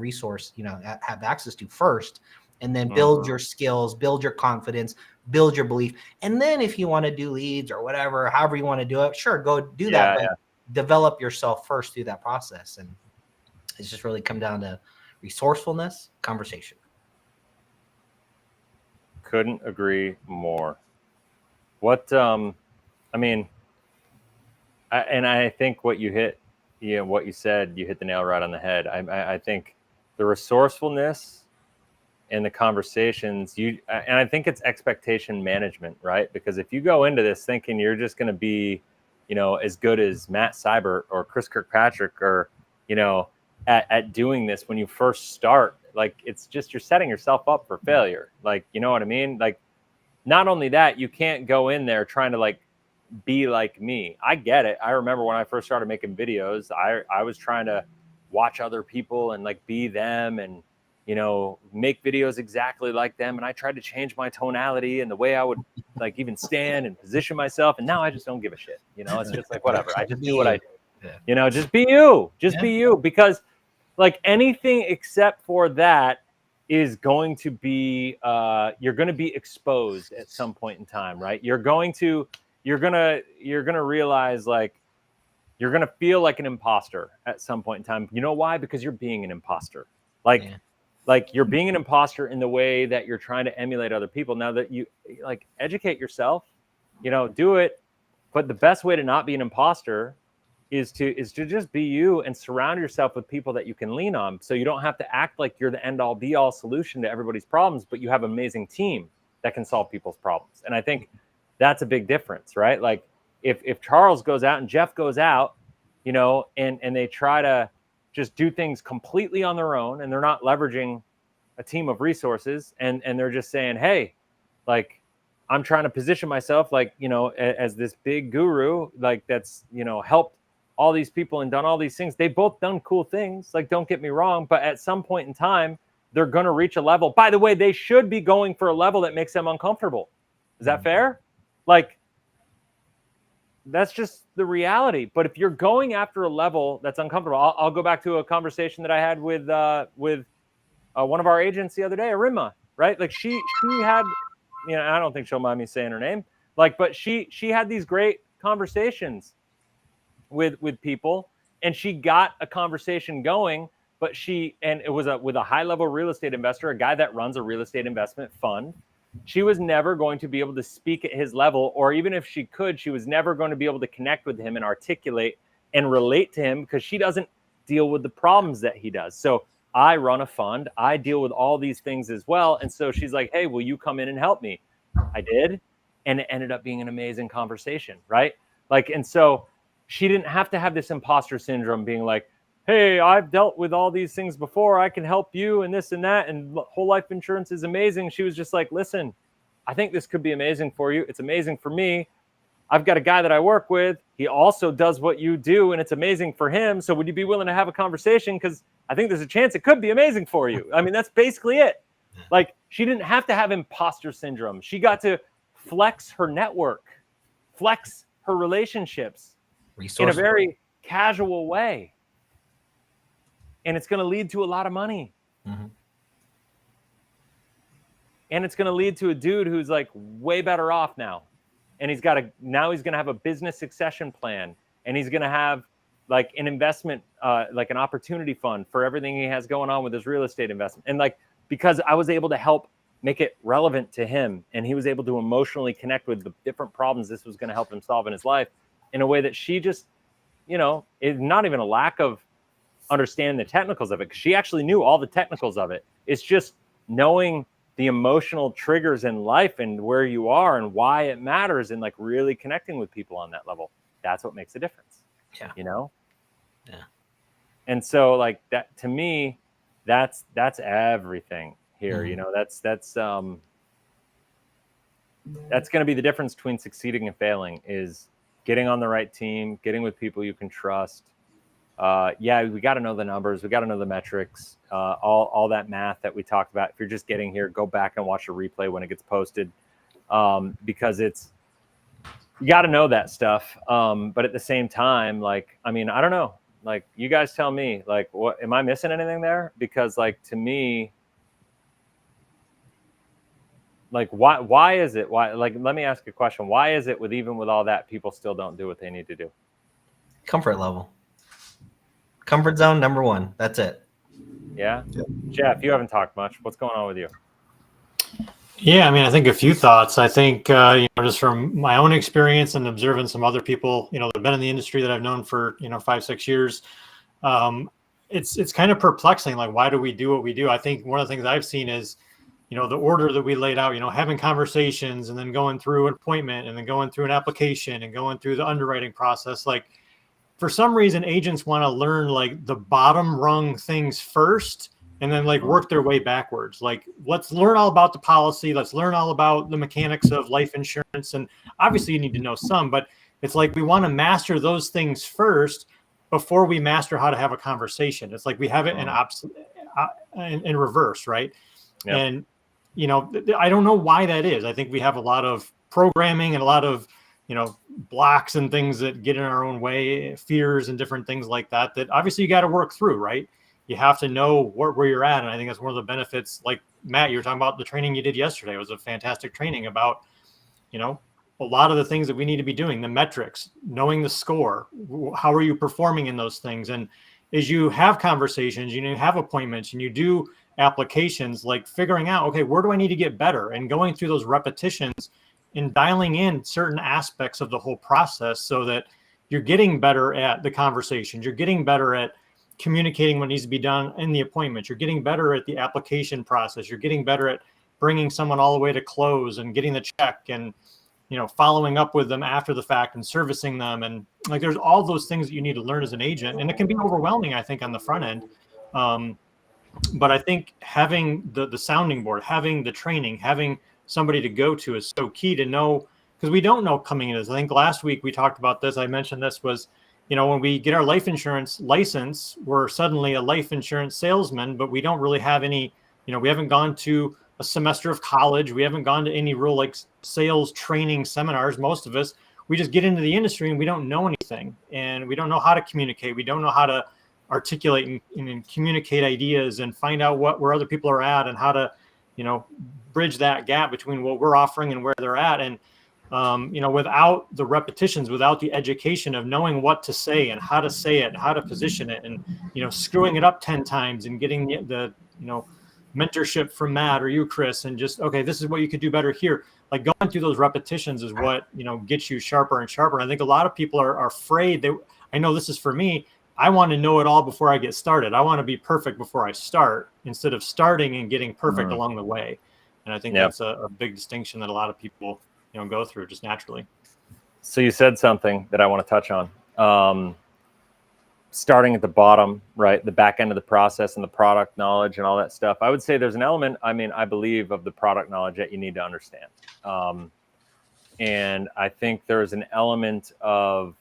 have access to first, and then build your skills, build your confidence, build your belief. And then if you want to do leads or whatever, however you want to do it, sure, go do that. But develop yourself first through that process. And it's just really come down to resourcefulness, conversation. Couldn't agree more. What, I mean, I think what you hit, what you said, you hit the nail right on the head. I think the resourcefulness and the conversations, and I think it's expectation management, right? Because if you go into this thinking you're just going to be, as good as Matt Seibert or Chris Kirkpatrick or, at doing this when you first start, like, it's just, you're setting yourself up for failure. Like, you know what I mean? Like, not only that, you can't go in there trying to like be like me. I get it. I remember when I first started making videos, I was trying to watch other people and like be them and, make videos exactly like them. And I tried to change my tonality and the way I would like even stand and position myself. And now I just don't give a shit. It's just like, whatever. I just do what I do. Just be you. Just be you. Because like anything except for that is going to be, you're going to be exposed at some point in time, right? You're going to realize like, you're going to feel like an imposter at some point in time. You know why? Because you're being an imposter. Like you're being an imposter in the way that you're trying to emulate other people. Now that you like educate yourself, do it. But the best way to not be an imposter is to just be you and surround yourself with people that you can lean on. So you don't have to act like you're the end all be all solution to everybody's problems, but you have an amazing team that can solve people's problems. And I think that's a big difference, right? Like if Charles goes out and Jeff goes out, and they try to just do things completely on their own and they're not leveraging a team of resources and they're just saying, hey, like, I'm trying to position myself like, as this big guru, like that's, helped all these people and done all these things. They've both done cool things. Like, don't get me wrong, but at some point in time, they're going to reach a level. By the way, they should be going for a level that makes them uncomfortable. Is that fair? Like, that's just the reality. But if you're going after a level that's uncomfortable, I'll go back to a conversation that I had with one of our agents the other day, Arima, right? Like she had, I don't think she'll mind me saying her name, like, but she had these great conversations with people, and she got a conversation going, but it was with a high level real estate investor, a guy that runs a real estate investment fund. She was never going to be able to speak at his level, or even if she could, she was never going to be able to connect with him and articulate and relate to him because she doesn't deal with the problems that he does. So I run a fund. I deal with all these things as well. And so she's like, hey, will you come in and help me? I did. And it ended up being an amazing conversation, right? Like, and so she didn't have to have this imposter syndrome being like, hey, I've dealt with all these things before. I can help you and this and that. And whole life insurance is amazing. She was just like, listen, I think this could be amazing for you. It's amazing for me. I've got a guy that I work with. He also does what you do, and it's amazing for him. So would you be willing to have a conversation? Because I think there's a chance it could be amazing for you. I mean, that's basically it. Like, she didn't have to have imposter syndrome. She got to flex her network, flex her relationships in a very casual way. And it's going to lead to a lot of money. Mm-hmm. and it's going to lead to a dude who's like way better off now. And he's going to have a business succession plan, and he's going to have like an investment, like an opportunity fund for everything he has going on with his real estate investment. And like, because I was able to help make it relevant to him, and he was able to emotionally connect with the different problems this was going to help him solve in his life in a way that she just, you know, is not even a lack of understanding the technicals of it, because she actually knew all the technicals of it. It's just knowing the emotional triggers in life and where you are and why it matters, and like really connecting with people on that level. That's what makes a difference. Yeah. You know? Yeah. And so like that, to me, that's everything here. You know, that's going to be the difference between succeeding and failing, is getting on the right team, getting with people you can trust. Yeah, we got to know the numbers. We got to know the metrics, all that math that we talked about. If you're just getting here, go back and watch a replay when it gets posted, because you got to know that stuff. But at the same time, like, I mean, I don't know, like, you guys tell me, like, what, am I missing anything there? Because like, to me, like, why is it, like, let me ask a question. Why is it even with all that, people still don't do what they need to do? Comfort level. Comfort zone, number one. That's it. Yeah. Jeff, you haven't talked much. What's going on with you? Yeah, I mean, I think a few thoughts. I think, just from my own experience and observing some other people, that have been in the industry that I've known for, 5-6 years, it's kind of perplexing. Like, why do we do what we do? I think one of the things I've seen is, the order that we laid out, having conversations and then going through an appointment and then going through an application and going through the underwriting process. Like, for some reason, agents want to learn like the bottom rung things first and then like work their way backwards. Like, let's learn all about the policy. Let's learn all about the mechanics of life insurance. And obviously you need to know some, but it's like, we want to master those things first before we master how to have a conversation. It's like we have it in reverse, right? Yep. And, I don't know why that is. I think we have a lot of programming and a lot of, blocks and things that get in our own way, fears and different things like that, that obviously you got to work through, right? You have to know where you're at. And I think that's one of the benefits. Like, Matt, you were talking about the training you did yesterday. It was a fantastic training about, a lot of the things that we need to be doing, the metrics, knowing the score, how are you performing in those things? And as you have conversations, you have appointments and you do applications, like figuring out, okay, where do I need to get better? And going through those repetitions and dialing in certain aspects of the whole process so that you're getting better at the conversations, you're getting better at communicating what needs to be done in the appointment, you're getting better at the application process, you're getting better at bringing someone all the way to close and getting the check and, following up with them after the fact and servicing them. And like, there's all those things that you need to learn as an agent. And it can be overwhelming, I think, on the front end. But I think having the sounding board, having the training, having somebody to go to is so key to know, because we don't know coming in. I think last week we talked about this. I mentioned this was, when we get our life insurance license, we're suddenly a life insurance salesman, but we don't really have any, we haven't gone to a semester of college. We haven't gone to any real like sales training seminars. Most of us, we just get into the industry and we don't know anything, and we don't know how to communicate. We don't know how to articulate and communicate ideas and find out where other people are at and how to, bridge that gap between what we're offering and where they're at. And, without the repetitions, without the education of knowing what to say and how to say it, how to position it, and, screwing it up 10 times and getting the mentorship from Matt or you, Chris, and just, okay, this is what you could do better here. Like, going through those repetitions is what, gets you sharper and sharper. And I think a lot of people are afraid. I know this is for me. I want to know it all before I get started. I want to be perfect before I start, instead of starting and getting perfect along the way. And I think that's a big distinction that a lot of people, go through just naturally. So you said something that I want to touch on. Starting at the bottom, right? The back end of the process and the product knowledge and all that stuff. I would say there's an element, I believe, of the product knowledge that you need to understand. And I think there's an element of,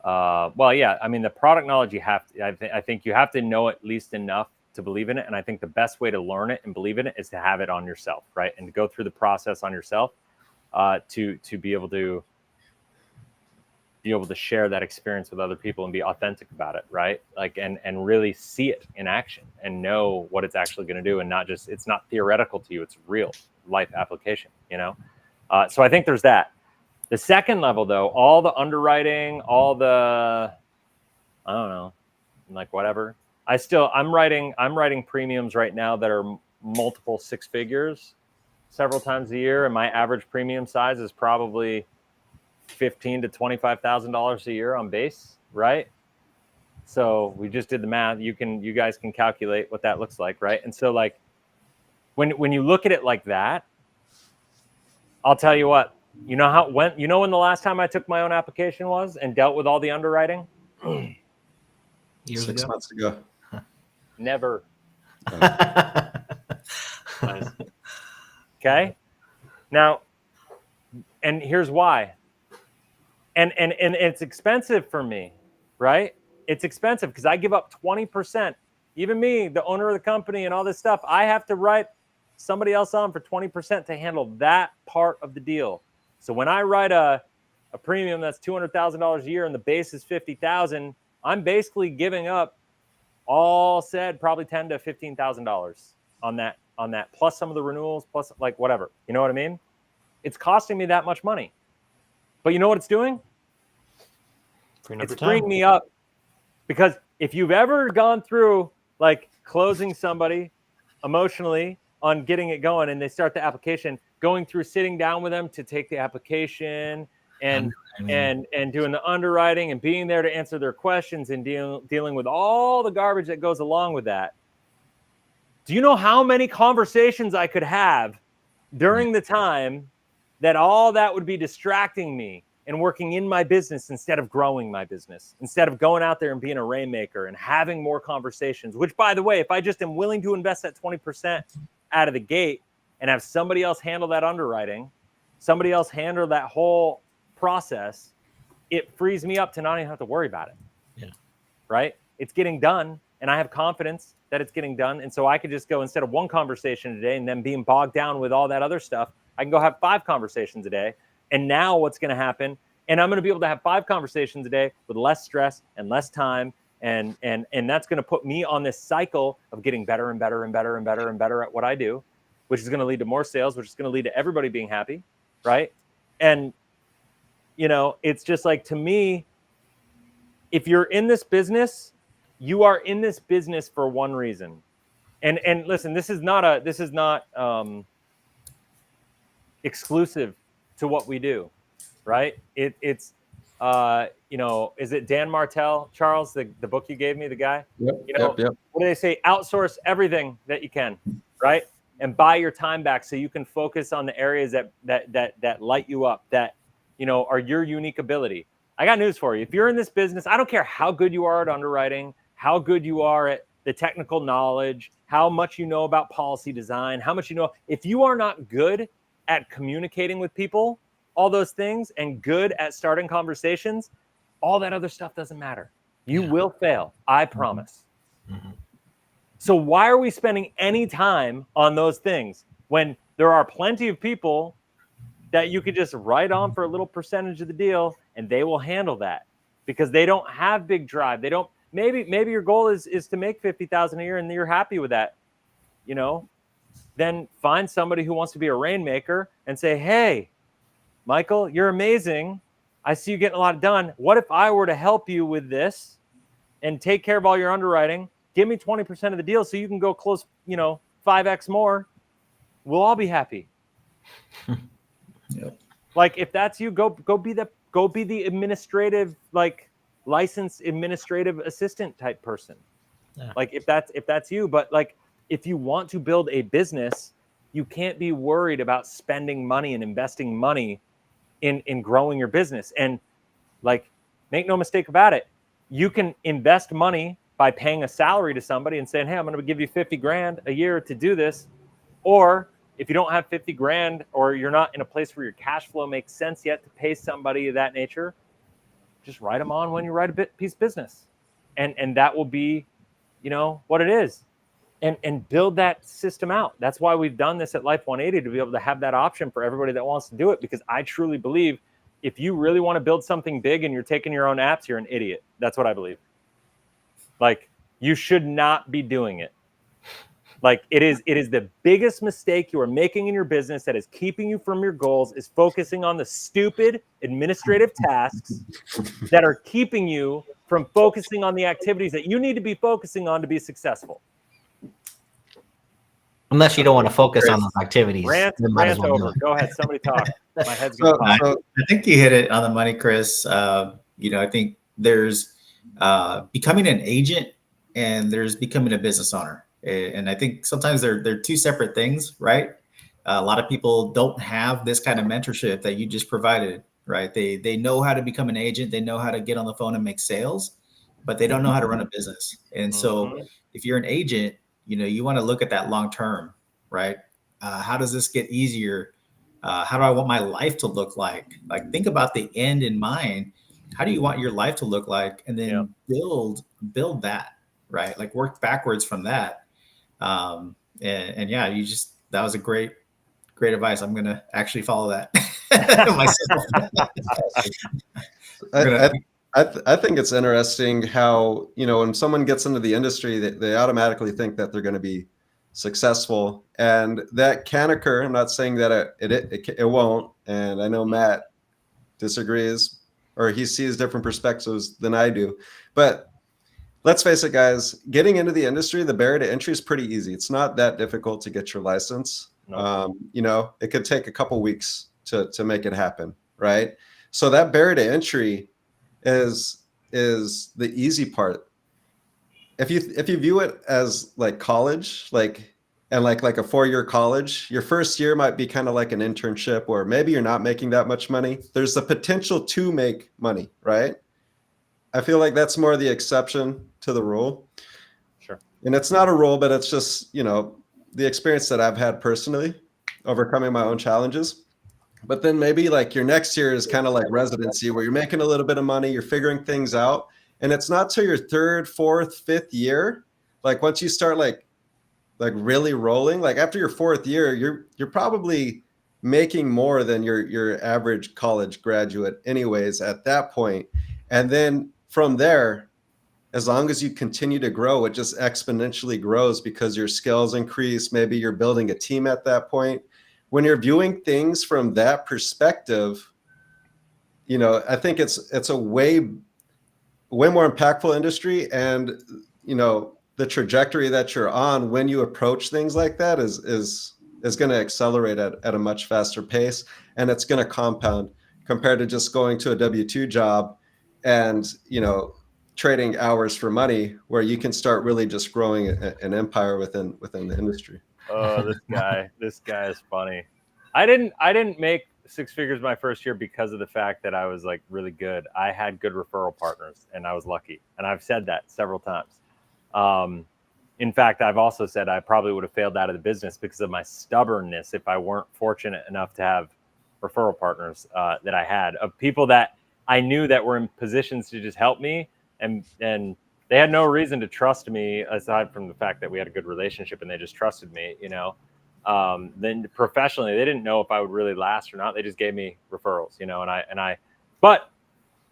the product knowledge you have to, I think you have to know at least enough to believe in it. And I think the best way to learn it and believe in it is to have it on yourself, right? And to go through the process on yourself, to be able to be able to share that experience with other people and be authentic about it, right? Like, and really see it in action and know what it's actually going to do, and not just, it's not theoretical to you, it's real life application, you know? So I think there's that. The second level though, all the underwriting, all the, I don't know, like whatever. I'm writing premiums right now that are multiple six figures several times a year. And my average premium size is probably $15,000 to $25,000 a year on base, right? So we just did the math. You guys can calculate what that looks like, right? And so like when you look at it like that, I'll tell you what, when the last time I took my own application was and dealt with all the underwriting? Years 6 ago. months ago. Never. Nice. Okay. Now, and here's why. And it's expensive for me, right? It's expensive because I give up 20%. Even me, the owner of the company and all this stuff, I have to write somebody else on for 20% to handle that part of the deal. So when I write a premium that's $200,000 a year and the base is $50,000, I'm basically giving up all said probably $10,000 to $15,000 on that, plus some of the renewals, plus like whatever. You know what I mean? It's costing me that much money. But you know what it's doing? It's freeing me up. Because if you've ever gone through like closing somebody emotionally on getting it going and they start the application, going through sitting down with them to take the application and doing the underwriting and being there to answer their questions and dealing with all the garbage that goes along with that. Do you know how many conversations I could have during the time that all that would be distracting me and working in my business instead of growing my business, instead of going out there and being a rainmaker and having more conversations, which by the way, if I just am willing to invest that 20% out of the gate and have somebody else handle that underwriting, somebody else handle that whole process, it frees me up to not even have to worry about it. Yeah. Right? It's getting done and I have confidence that it's getting done. And so I could just go, instead of one conversation a day and then being bogged down with all that other stuff, I can go have 5 conversations a day. And now what's going to happen? And I'm going to be able to have 5 conversations a day with less stress and less time. And that's going to put me on this cycle of getting better and better and better and better and better at what I do, which is going to lead to more sales, which is going to lead to everybody being happy. Right. And, you know, it's just like, to me, if you're in this business, you are in this business for one reason. And listen, this is not exclusive to what we do, right? It's you know, is it Dan Martell, Charles, the book you gave me, the guy? Yep, you know, yep. What do they say? Outsource everything that you can, right? And buy your time back so you can focus on the areas that light you up, that, you know, are your unique ability. I got news for you. If you're in this business, I don't care how good you are at underwriting, how good you are at the technical knowledge, how much you know about policy design, how much you know. If you are not good at communicating with people, all those things, and good at starting conversations, all that other stuff doesn't matter. You will fail. I promise. Mm-hmm. So why are we spending any time on those things when there are plenty of people that you could just write on for a little percentage of the deal and they will handle that because they don't have big drive. They don't, maybe your goal is to make 50,000 a year and you're happy with that, you know, then find somebody who wants to be a rainmaker and say, hey, Michael, you're amazing. I see you getting a lot done. What if I were to help you with this and take care of all your underwriting? Give me 20% of the deal so you can go close, you know, 5x more. We'll all be happy. Yep. Like if that's you, go be the administrative, like licensed administrative assistant type person. Yeah. Like if that's you, but like if you want to build a business, you can't be worried about spending money and investing money in growing your business. And like, make no mistake about it, you can invest money by paying a salary to somebody and saying, hey, I'm going to give you 50 grand a year to do this. Or if you don't have 50 grand or you're not in a place where your cash flow makes sense yet to pay somebody of that nature, just write them on when you write a piece of business. And that will be, you know, what it is. And build that system out. That's why we've done this at Life 180, to be able to have that option for everybody that wants to do it. Because I truly believe if you really want to build something big and you're taking your own apps, you're an idiot. That's what I believe. Like, you should not be doing it. Like, it is the biggest mistake you are making in your business that is keeping you from your goals, is focusing on the stupid administrative tasks that are keeping you from focusing on the activities that you need to be focusing on to be successful. Unless you don't want to focus on those activities. Rant over. Go ahead. Somebody talk. My head's going to pop. I think you hit it on the money, Chris. I think there's becoming an agent and there's becoming a business owner. And I think sometimes they're two separate things, right? A lot of people don't have this kind of mentorship that you just provided, right? They know how to become an agent. They know how to get on the phone and make sales, but they don't know how to run a business. And so if you're an agent, you want to look at that long term, right? How does this get easier? How do I want my life to look like? Like, think about the end in mind. How do you want your life to look like? And then build that, right? Like, work backwards from that. And yeah, that was a great advice. I'm going to actually follow that myself. I think it's interesting how, when someone gets into the industry, they automatically think that they're going to be successful, and that can occur. I'm not saying that it won't. And I know Matt disagrees, or he sees different perspectives than I do, but let's face it, guys, getting into the industry, the barrier to entry is pretty easy. It's not that difficult to get your license. No. It could take a couple weeks to make it happen, right? So that barrier to entry is the easy part. If you view it as like college, like a 4-year college, your first year might be kind of like an internship, or maybe you're not making that much money. There's the potential to make money, right? I feel like that's more the exception to the rule. Sure. And it's not a rule, but it's just, the experience that I've had personally overcoming my own challenges. But then maybe like your next year is kind of like residency, where you're making a little bit of money, you're figuring things out. And it's not till your 3rd, 4th, 5th year, like once you start like really rolling, like after your 4th year, you're probably making more than your average college graduate anyways at that point. And then from there, as long as you continue to grow, it just exponentially grows because your skills increase. Maybe you're building a team at that point. When you're viewing things from that perspective, I think it's a way more impactful industry. And, the trajectory that you're on when you approach things like that is going to accelerate at a much faster pace. And it's going to compound compared to just going to a W-2 job and, trading hours for money, where you can start really just growing an empire within the industry. Oh, this guy is funny. I didn't make 6 figures my first year because of the fact that I was like really good. I had good referral partners and I was lucky. And I've said that several times. In fact, I've also said I probably would have failed out of the business because of my stubbornness if I weren't fortunate enough to have referral partners that I had, of people that I knew that were in positions to just help me. And they had no reason to trust me aside from the fact that we had a good relationship and they just trusted me, then professionally, they didn't know if I would really last or not. They just gave me referrals, but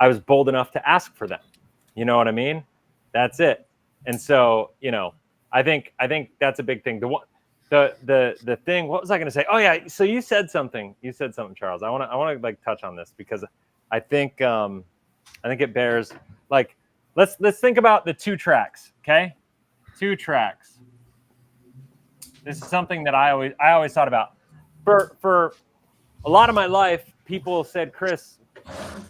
I was bold enough to ask for them. You know what I mean? That's it. And so, I think that's a big thing. The thing, what was I going to say? Oh yeah. So you said something, Charles. I want to like touch on this because I think it bears like, let's think about the 2 tracks. Okay. 2 tracks. This is something that I always thought about. For a lot of my life, people said, Chris,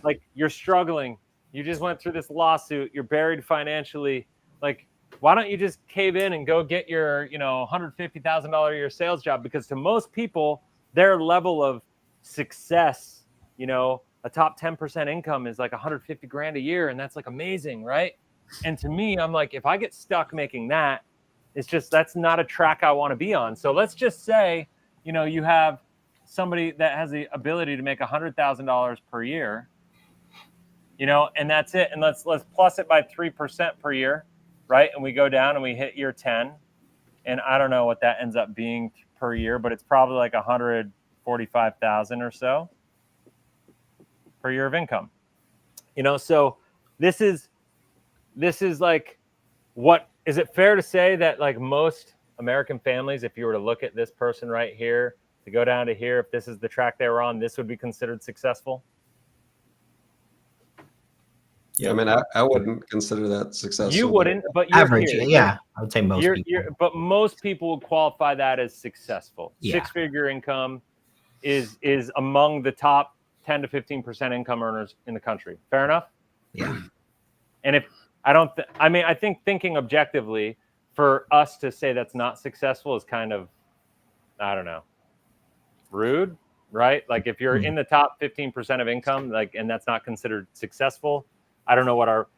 like, you're struggling. You just went through this lawsuit. You're buried financially. Like, why don't you just cave in and go get your, $150,000 a year sales job? Because to most people, their level of success, a top 10% income is like 150 grand a year. And that's like amazing, right? And to me, I'm like, if I get stuck making that, that's not a track I want to be on. So let's just say, you have somebody that has the ability to make $100,000 per year, and that's it. And let's plus it by 3% per year, right? And we go down and we hit year 10. And I don't know what that ends up being per year, but it's probably like 145,000 or so. per year of income. So this is like, what is it fair to say that like most American families, if you were to look at this person right here, to go down to here, if this is the track they were on, this would be considered successful? I mean, I wouldn't consider that successful. You wouldn't, but you're Average, here. yeah, I would say most people. But most people would qualify that as successful. Yeah. 6-figure income is among the top 10 to 15% income earners in the country. Fair enough? Yeah. And if I think thinking objectively, for us to say that's not successful is kind of, I don't know, rude, right? Like if you're in the top 15% of income, like, and that's not considered successful, I don't know what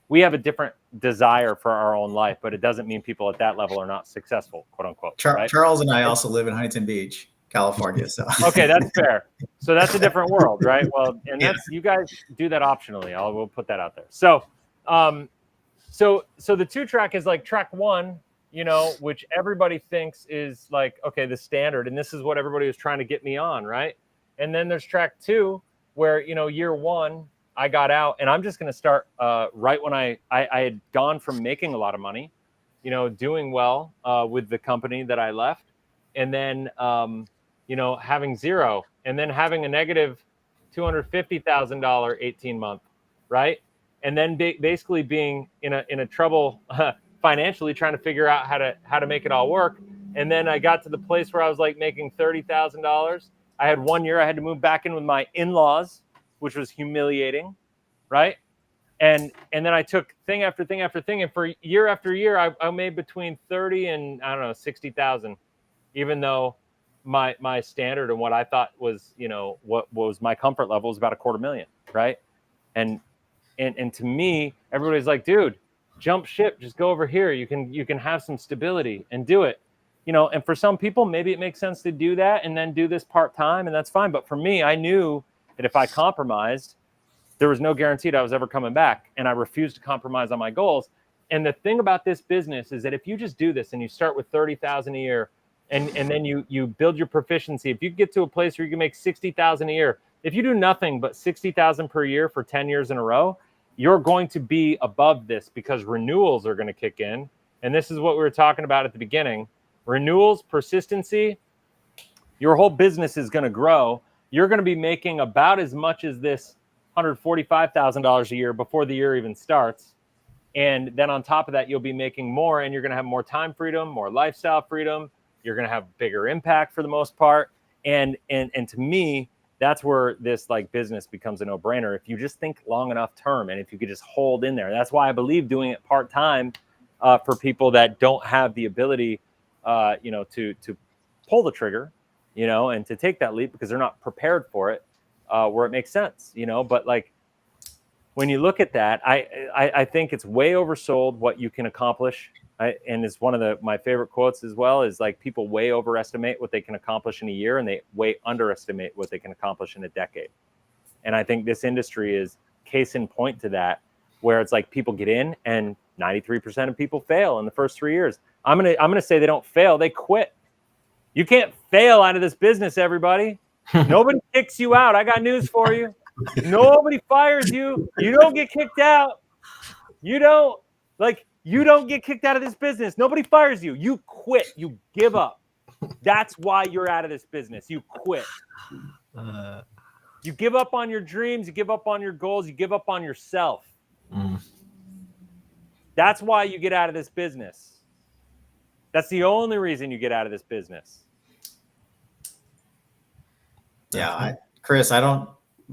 we have a different desire for our own life, but it doesn't mean people at that level are not successful, quote unquote. Right? Charles and I also live in Huntington Beach, California. So okay, that's fair. So that's a different world, right? Well, and that's, you guys do that optionally. We'll put that out there. So, so the 2-track is like track 1, which everybody thinks is like, okay, the standard, and this is what everybody was trying to get me on, right? And then there's track 2, where year 1 I got out, and I'm just going to start right when I had gone from making a lot of money, doing well with the company that I left, and then having zero, and then having a negative $250,000 18-month, right? And then basically being in a trouble financially, trying to figure out how to make it all work. And then I got to the place where I was like making $30,000. I had 1 year I had to move back in with my in-laws, which was humiliating, right? And then I took thing after thing after thing, and for year after year, I made between 30 and I don't know 60,000, even though my standard and what I thought was what was my comfort level was about $250,000, right? And to me, everybody's like, dude, jump ship, just go over here. You can have some stability and do it. And for some people, maybe it makes sense to do that and then do this part-time, and that's fine. But for me, I knew that if I compromised, there was no guarantee that I was ever coming back, and I refused to compromise on my goals. And the thing about this business is that if you just do this and you start with 30,000 a year, and then you build your proficiency, if you get to a place where you can make 60,000 a year, if you do nothing but 60,000 per year for 10 years in a row, you're going to be above this, because renewals are going to kick in. And this is what we were talking about at the beginning. Renewals, persistency, your whole business is going to grow. You're going to be making about as much as this $145,000 a year before the year even starts. And then on top of that, you'll be making more, and you're going to have more time freedom, more lifestyle freedom. You're going to have bigger impact for the most part. And to me, that's where this like business becomes a no-brainer. If you just think long enough term, and if you could just hold in there. That's why I believe doing it part-time for people that don't have the ability, to pull the trigger, and to take that leap because they're not prepared for it, where it makes sense, but like when you look at that, I think it's way oversold what you can accomplish. And it's one of my favorite quotes as well, is like people way overestimate what they can accomplish in a year, and they way underestimate what they can accomplish in a decade. And I think this industry is case in point to that, where it's like people get in and 93% of people fail in the first 3 years. I'm gonna say they don't fail, they quit. You can't fail out of this business, everybody. Nobody kicks you out. I got news for you. Nobody fires you. You don't get kicked out. You don't get kicked out of this business. Nobody fires you. You quit. You give up. That's why you're out of this business. You quit. You give up on your dreams. You give up on your goals. You give up on yourself. That's why you get out of this business. That's the only reason you get out of this business. Yeah, Chris, I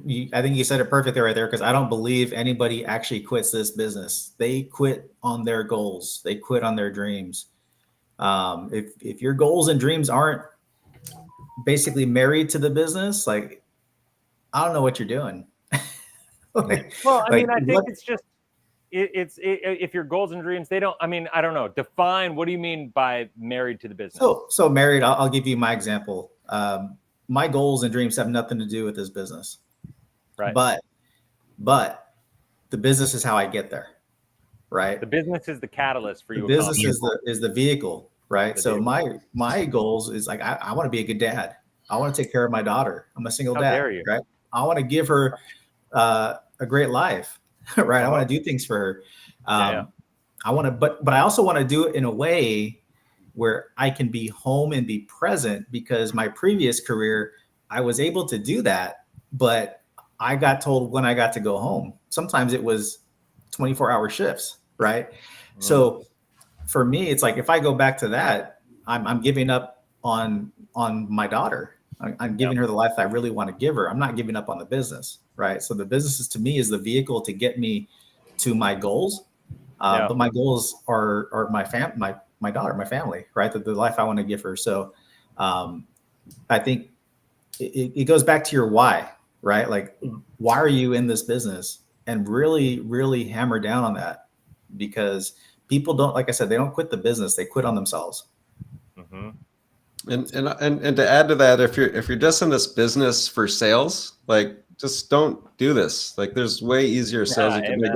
think you said it perfectly right there, because I don't believe anybody actually quits this business. They quit on their goals. They quit on their dreams. If your goals and dreams aren't basically married to the business, like, I don't know what you're doing. Well, I mean, I think it's just, if your goals and dreams, I don't know. Define, what do you mean by married to the business? So married, I'll give you my example. My goals and dreams have nothing to do with this business. Right. But the business is how I get there. Right. The business is the catalyst for you. The business is the vehicle. Right. So my goals is like, I want to be a good dad. I want to take care of my daughter. I'm a single dad. Dare you? Right. I want to give her a great life, right? I want to do things for her. I want to, but I also want to do it in a way where I can be home and be present, because my previous career, I was able to do that, but I got told when I got to go home. Sometimes it was 24-hour shifts, right? So for me, it's like, if I go back to that, I'm giving up on my daughter. I'm giving her the life that I really want to give her. I'm not giving up on the business, right? So the business to me is the vehicle to get me to my goals. But my goals are my daughter, my family, right? The life I want to give her. So I think it goes back to your why, right? Like, why are you in this business? And really, really hammer down on that, because people don't, like I said, they don't quit the business; they quit on themselves. Mm-hmm. And to add to that, if you're just in this business for sales, like, just don't do this. Like, there's way easier sales you can make.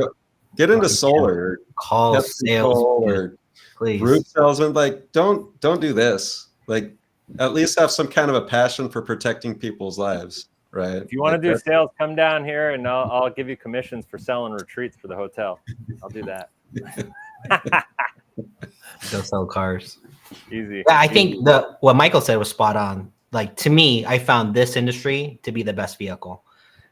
Get into solar, call sales, or root salesman. Like, don't do this. Like, at least have some kind of a passion for protecting people's lives, right? If you want to do sales, come down here and I'll give you commissions for selling retreats for the hotel. I'll do that. Go sell cars. Easy. Yeah, I think what Michael said was spot on. Like, to me, I found this industry to be the best vehicle,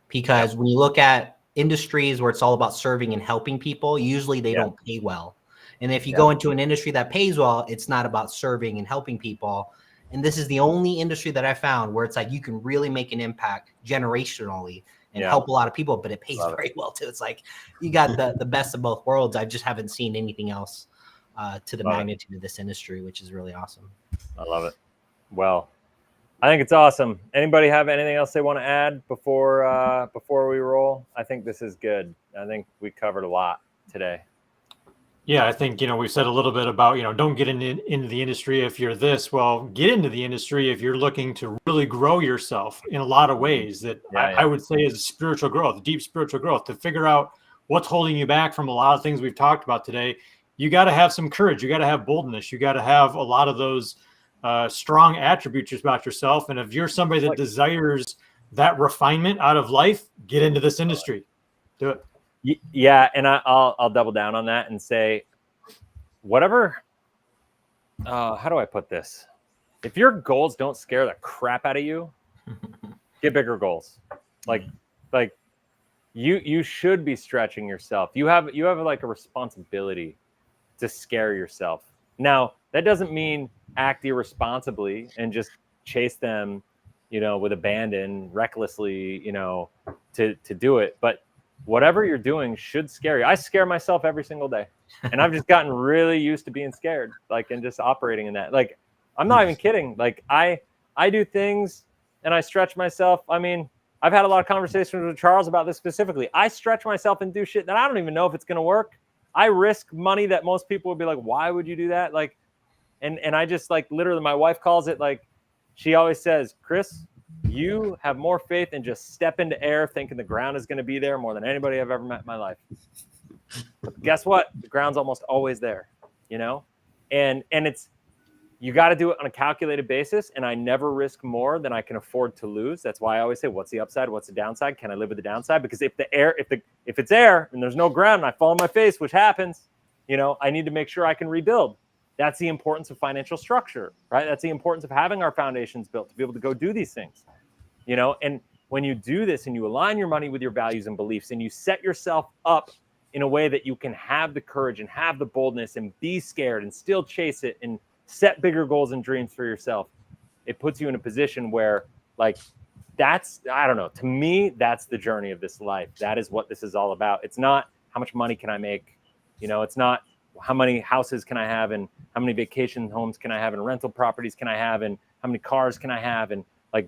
because when you look at industries where it's all about serving and helping people, usually they don't pay well. And if you go into an industry that pays well, it's not about serving and helping people. And this is the only industry that I found where it's like you can really make an impact generationally and help a lot of people, but it pays very well too. It's like you got the best of both worlds. I just haven't seen anything else to the magnitude of this industry, which is really awesome. I love it. Well, I think it's awesome. Anybody have anything else they want to add before we roll? I think this is good. I think we covered a lot today. Yeah, I think, we've said a little bit about, don't get into the industry if you're this. Well, get into the industry if you're looking to really grow yourself in a lot of ways that I would say is spiritual growth, deep spiritual growth, to figure out what's holding you back from a lot of things we've talked about today. You got to have some courage. You got to have boldness. You got to have a lot of those strong attributes about yourself. And if you're somebody that desires that refinement out of life, get into this industry. Do it. Yeah, and I'll double down on that and say, whatever. How do I put this? If your goals don't scare the crap out of you, get bigger goals. Like you should be stretching yourself. You have like a responsibility to scare yourself. Now, that doesn't mean act irresponsibly and just chase them, with abandon, recklessly, to do it. But whatever you're doing should scare you. I scare myself every single day, and I've just gotten really used to being scared, and just operating in that. Like, I'm not even kidding. Like, I do things and I stretch myself. I mean, I've had a lot of conversations with Charles about this specifically. I stretch myself and do shit that I don't even know if it's going to work. I risk money that most people would be like, why would you do that? Like, and I just, literally, my wife calls it, she always says, Chris, you have more faith in just step into air thinking the ground is going to be there more than anybody I've ever met in my life. But guess what? The ground's almost always there, and it's, you got to do it on a calculated basis. And I never risk more than I can afford to lose. That's why I always say, what's the upside? What's the downside? Can I live with the downside? Because if it's air and there's no ground and I fall on my face, which happens, I need to make sure I can rebuild. That's the importance of financial structure, right? That's the importance of having our foundations built to be able to go do these things, and when you do this and you align your money with your values and beliefs and you set yourself up in a way that you can have the courage and have the boldness and be scared and still chase it and set bigger goals and dreams for yourself, it puts you in a position where, that's, I don't know, to me, that's the journey of this life. That is what this is all about. It's not how much money can I make, it's not how many houses can I have and how many vacation homes can I have and rental properties can I have and how many cars can I have and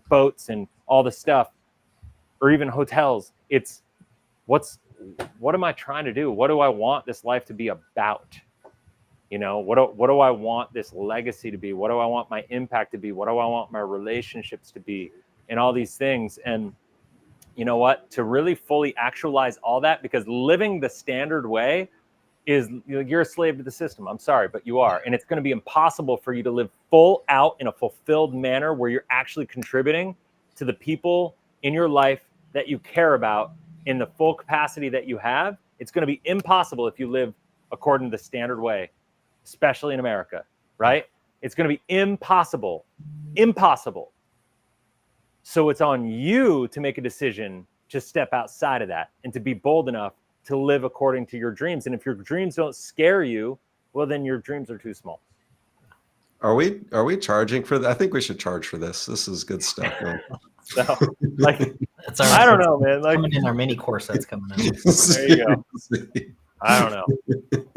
boats and all the stuff, or even hotels. It's what am I trying to do? What do I want this life to be about? What do I want this legacy to be? What do I want my impact to be? What do I want my relationships to be? And all these things. And you know what? To really fully actualize all that, because living the standard way is, you're a slave to the system. I'm sorry, but you are. And it's going to be impossible for you to live full out in a fulfilled manner where you're actually contributing to the people in your life that you care about in the full capacity that you have, it's going to be impossible if you live according to the standard way, especially in America, right? It's going to be impossible. So it's on you to make a decision to step outside of that and to be bold enough to live according to your dreams. And if your dreams don't scare you, well, then your dreams are too small. Are we charging for that? I think we should charge for this. This is good stuff, man. So, like, That's our, I don't know, man. Like, coming in our mini course that's coming out. there you go. I don't know.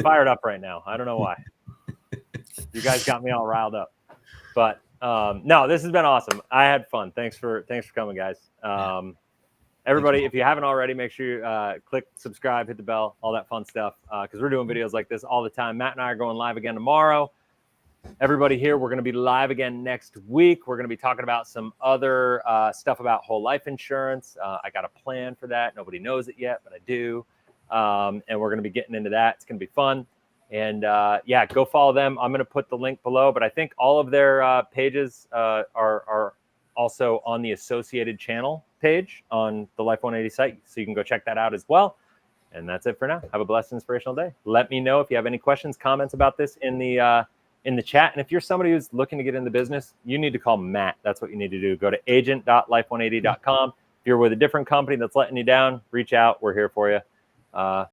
Fired up right now. I don't know why. You guys got me all riled up. But no, this has been awesome. I had fun. Thanks for coming, guys. Everybody, if you haven't already, make sure you click subscribe, hit the bell, all that fun stuff, because we're doing videos like this all the time. Matt and I are going live again tomorrow. Everybody here, we're going to be live again next week. We're going to be talking about some other stuff about whole life insurance. I got a plan for that. Nobody knows it yet, but I do. And we're going to be getting into that. It's going to be fun. And yeah, go follow them. I'm going to put the link below, but I think all of their pages are also on the associated channel page on the Life 180 site. So you can go check that out as well. And that's it for now. Have a blessed, inspirational day. Let me know if you have any questions, comments about this in the chat. And if you're somebody who's looking to get into business, you need to call Matt. That's what you need to do. Go to agent.life180.com. If you're with a different company that's letting you down, reach out. We're here for you.